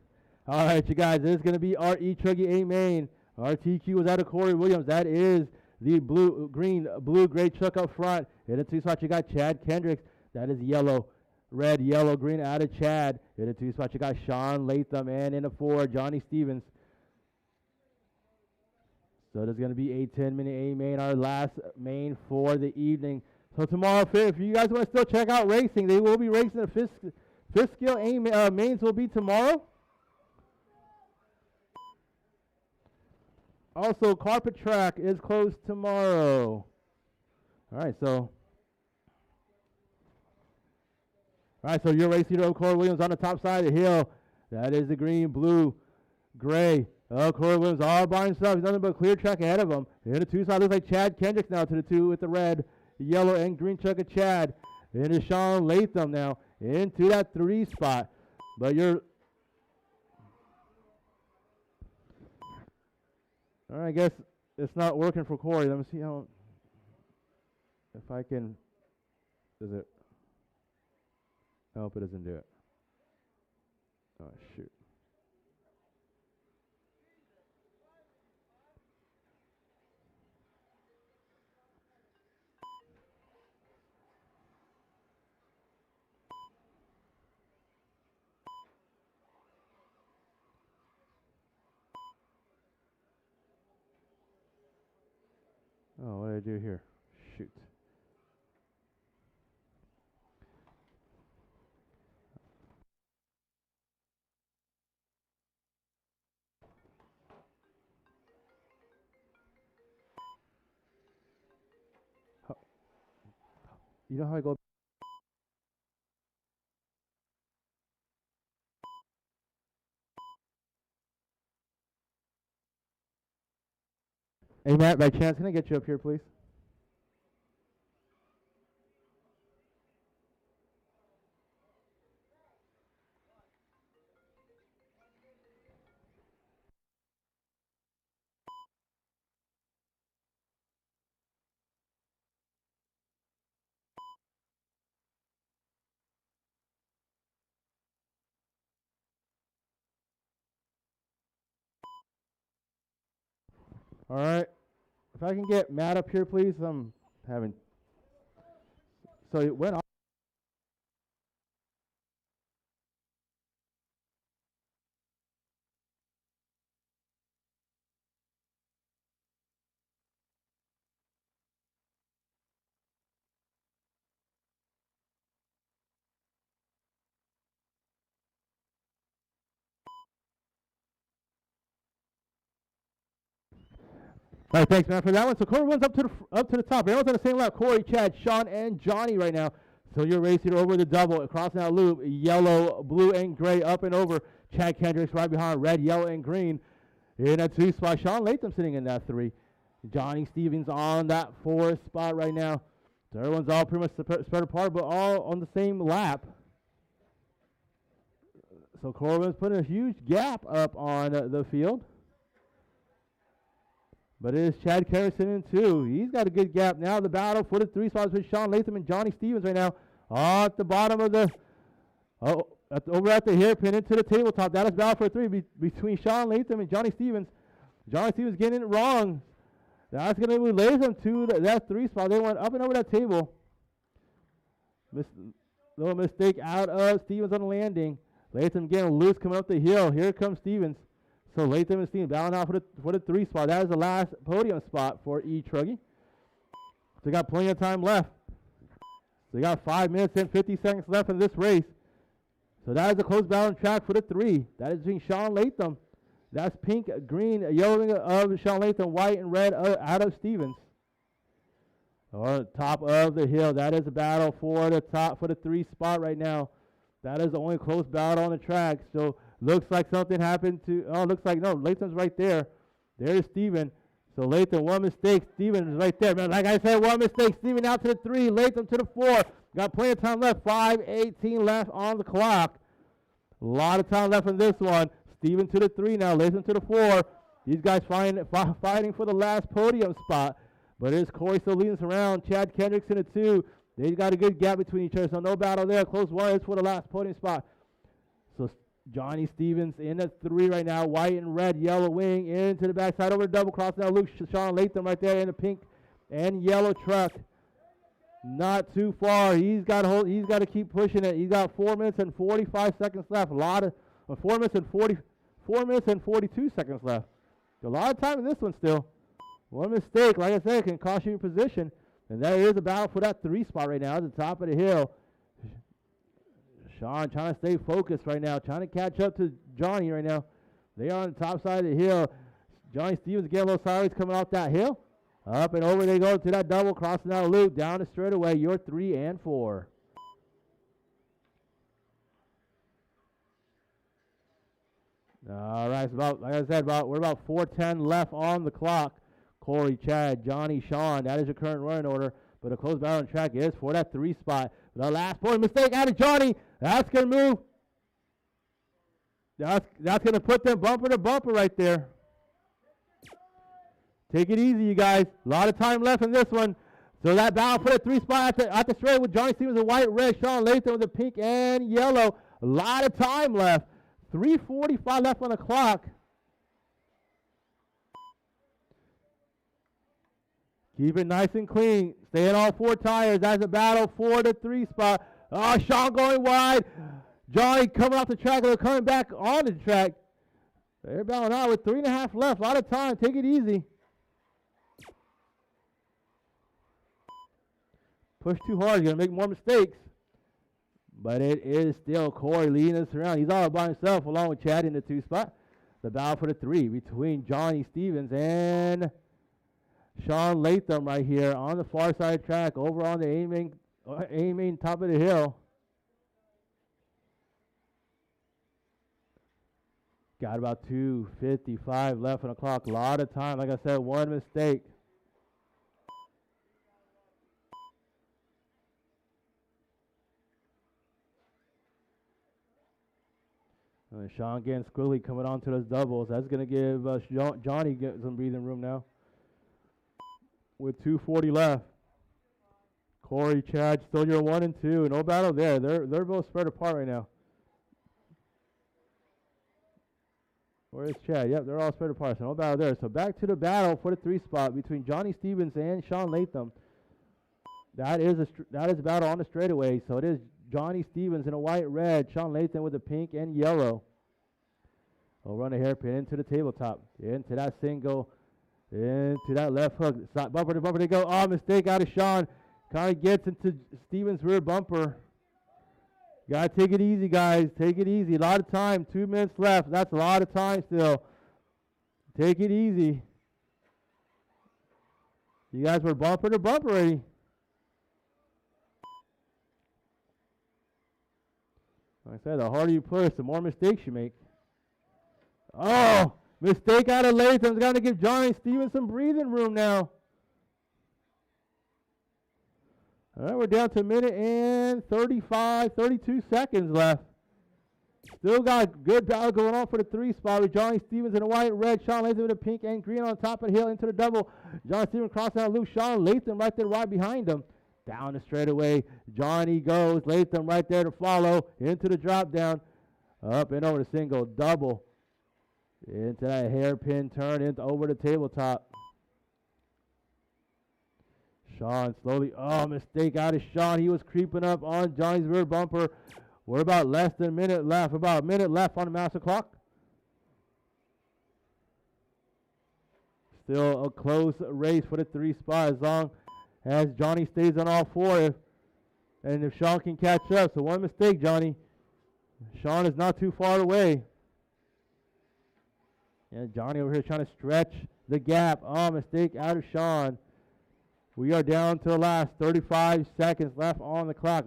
All right, you guys, this is going to be our E-truggy A main. Our TQ was out of Corey Williams. That is the blue-gray truck up front. In the 2 spot, you got Chad Kendricks. That is yellow. Red, yellow, green out of Chad. In the 2 spot, you got Sean Latham. And in the 4, Johnny Stevens. So there's going to be a 10-minute A main, our last main for the evening. So tomorrow, if you guys want to still check out racing, they will be racing. The fifth skill A mains will be tomorrow. Also, carpet track is closed tomorrow. All right, so you're racing over Corey Williams on the top side of the hill. That is the green, blue, gray. Corey Williams all by himself. He's nothing but a clear track ahead of him. In the 2 side, looks like Chad Kendricks now to the 2 with the red, yellow, and green truck of Chad. Into Sean Latham now into that 3 spot. But you're... All right, I guess it's not working for Corey. Let me see how... If I can... Does it... Nope, it doesn't do it. Oh, shoot. Oh, what did I do here? Shoot. You know how I go? Hey, Matt, by chance, can I get you up here, please? All right. If I can get Matt up here, please. I'm having... So it went off. All right, thanks, man, for that one. So Corey runs up to the top. Everyone's on the same lap. Corey, Chad, Sean, and Johnny right now. So you're racing over the double, crossing that loop. Yellow, blue, and gray up and over. Chad Kendricks right behind. Red, yellow, and green. In that 2 spot, Sean Latham sitting in that 3. Johnny Stevens on that 4th spot right now. So everyone's all pretty much spread apart, but all on the same lap. So Corbin's putting a huge gap up on the field. But it is Chad Kerrison in 2. He's got a good gap now. The battle for the 3 spots with Sean Latham and Johnny Stevens right now. At the bottom of the, over at the hairpin into the tabletop. That is battle for 3 between Sean Latham and Johnny Stevens. Johnny Stevens getting it wrong. That's going to relay them to that 3 spot. They went up and over that table. Little mistake out of Stevens on the landing. Latham getting loose coming up the hill. Here comes Stevens. So Latham and Stevens battling out for the 3 spot. That is the last podium spot for E-truggy. So they got plenty of time left. So they got 5 minutes and 50 seconds left in this race. So that is a close battle on track for the 3. That is between Sean Latham. That's pink, green, yellow of Sean Latham, white and red out of Stevens. On top of the hill. That is a battle for the top for the 3 spot right now. That is the only close battle on the track. So looks like something happened to, looks like, no, Latham's right there. There's Steven. So Latham, one mistake. Steven is right there. Man, like I said, one mistake. Steven out to the 3. Latham to the 4. Got plenty of time left. 5:18 left on the clock. A lot of time left in this one. Steven to the 3 now. Latham to the 4. These guys fighting for the last podium spot. But it's Corey still leading us around. Chad Kendricks in the 2. They've got a good gap between each other, so no battle there. Close one is for the last podium spot. So Johnny Stevens in the 3 right now. White and red, yellow wing into the backside over the double cross. Now Luke Sean Latham right there in the pink and yellow truck. Not too far. He's got to keep pushing it. He's got 4 minutes and 45 seconds left. 4 minutes and 42 seconds left. A lot of time in this one still. One mistake, like I said, can cost you your position. And there is a battle for that 3 spot right now at the top of the hill. Sean trying to stay focused right now, trying to catch up to Johnny right now. They are on the top side of the hill. Johnny Stevens getting a little sideways coming off that hill. Up and over they go to that double, crossing that loop, down the straightaway, your 3 and 4. All right, it's about, like I said, we're about 4:10 left on the clock. Corey, Chad, Johnny, Sean, that is your current running order. But a close battle on track is for that 3 spot. The last point mistake out of Johnny. That's going to move. That's going to put them bumper to bumper right there. Take it easy, you guys. A lot of time left in this one. So that battle for the 3 spot at the straight with Johnny Stevens in white, red, Sean Latham with the pink and yellow. A lot of time left. 3:45 left on the clock. Keep it nice and clean. Stay in all 4 tires. That's a battle for the 3 spot. Oh, Sean going wide. Johnny coming off the track. They're coming back on the track. They're battling out with 3.5 left. A lot of time. Take it easy. Push too hard. You're going to make more mistakes. But it is still Corey leading us around. He's all by himself along with Chad in the 2 spot. The battle for the 3 between Johnny Stevens and Sean Latham right here on the far side track over on the A-main top of the hill. Got about 2:55 left on the clock. A lot of time. Like I said, one mistake. Sean getting squiggly coming onto those doubles. That's going to give Johnny some breathing room now. With 2:40 left. Corey, Chad, still your 1 and 2. No battle there. They're both spread apart right now. Where is Chad? Yep, they're all spread apart. So no battle there. So back to the battle for the 3 spot between Johnny Stevens and Sean Latham. That is a battle on the straightaway. So it is Johnny Stevens in a white, red. Sean Latham with a pink and yellow. We'll run a hairpin into the tabletop. Into that single. Into that left hook. Bumper to bumper they go. Oh, mistake out of Sean. Kind of gets into Stevens' rear bumper. Got to take it easy, guys. Take it easy. A lot of time. 2 minutes left. That's a lot of time still. Take it easy. You guys were bumper to bumper already. Like I said, the harder you push, the more mistakes you make. Oh, mistake out of Latham's. Got to give Johnny Stevens some breathing room now. All right, we're down to a minute and 32 seconds left. Still got good battle going on for the 3 spot with Johnny Stevens in the white, red, Sean Latham in the pink and green on top of the hill into the double. Johnny Stevens crossing out loose, Sean Latham right there right behind him. Down the straightaway, Johnny goes, Latham right there to follow, into the drop down, up and over the single, double, into that hairpin turn, into over the tabletop. Sean slowly, mistake out of Sean. He was creeping up on Johnny's rear bumper. We're about less than a minute left, about a minute left on the master clock. Still a close race for the 3 spot as long as Johnny stays on all 4. And if Sean can catch up. So one mistake, Johnny. Sean is not too far away. And Johnny over here trying to stretch the gap. Mistake out of Sean. We are down to the last 35 seconds left on the clock.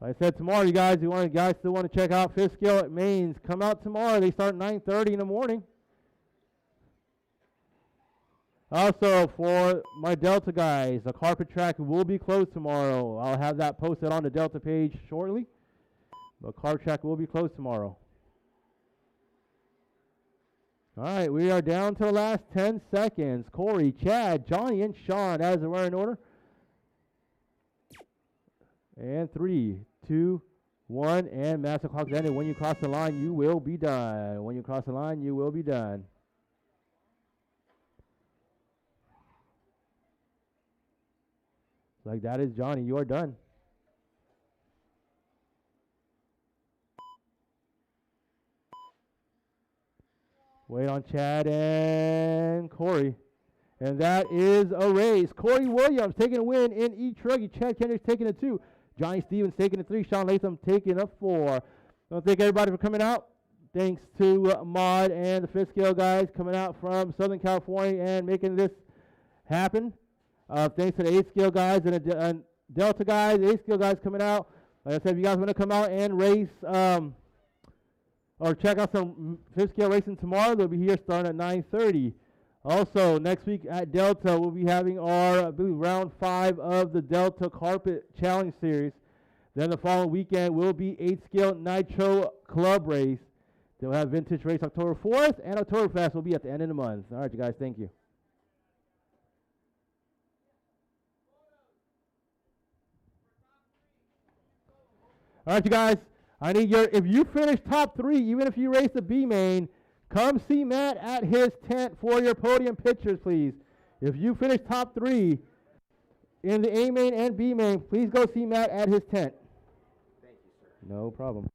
Like I said, tomorrow, you guys still want to check out 5th Scale at Maine's. Come out tomorrow. They start 9:30 in the morning. Also, for my Delta guys, the carpet track will be closed tomorrow. I'll have that posted on the Delta page shortly. The carpet track will be closed tomorrow. All right, we are down to the last 10 seconds. Corey, Chad, Johnny, and Sean as the running order. And 3, 2, 1, and master clock's ended. When you cross the line, you will be done. When you cross the line, you will be done. Like that is Johnny. You are done. Wait on Chad and Corey. And that is a race. Corey Williams taking a win in E-truggy. Chad Kendricks taking a 2. Johnny Stevens taking a 3. Sean Latham taking a 4. I want to thank everybody for coming out. Thanks to Mod and the 5th Scale guys coming out from Southern California and making this happen. Thanks to the 8th Scale guys and the Delta guys, the 8th Scale guys coming out. Like I said, if you guys want to come out and race or check out some 5th Scale racing tomorrow, they'll be here starting at 9:30. Also, next week at Delta, we'll be having our, I believe, round 5 of the Delta Carpet Challenge Series. Then the following weekend will be 8th Scale Nitro Club Race. They'll have Vintage Race October 4th, and Oktoberfest will be at the end of the month. All right, you guys, thank you. All right, you guys, I need if you finish top 3, even if you race the B main, come see Matt at his tent for your podium pictures, please. If you finish top 3 in the A main and B main, please go see Matt at his tent. Thank you, sir. No problem.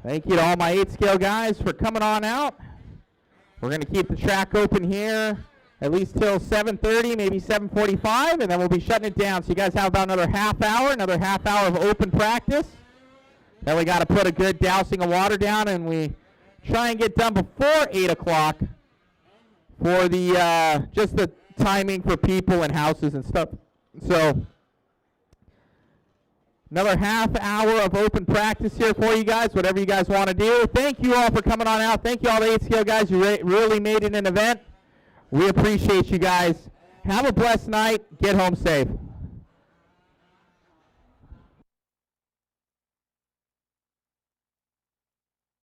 Thank you to all my 8-scale guys for coming on out. We're going to keep the track open here at least till 7:30, maybe 7:45, and then we'll be shutting it down. So you guys have about another half hour of open practice. Then we got to put a good dousing of water down, and we try and get done before 8 o'clock for the just the timing for people and houses and stuff. So another half hour of open practice here for you guys, whatever you guys want to do. Thank you all for coming on out. Thank you all the 8-scale guys. You really made it an event. We appreciate you guys. Have a blessed night. Get home safe.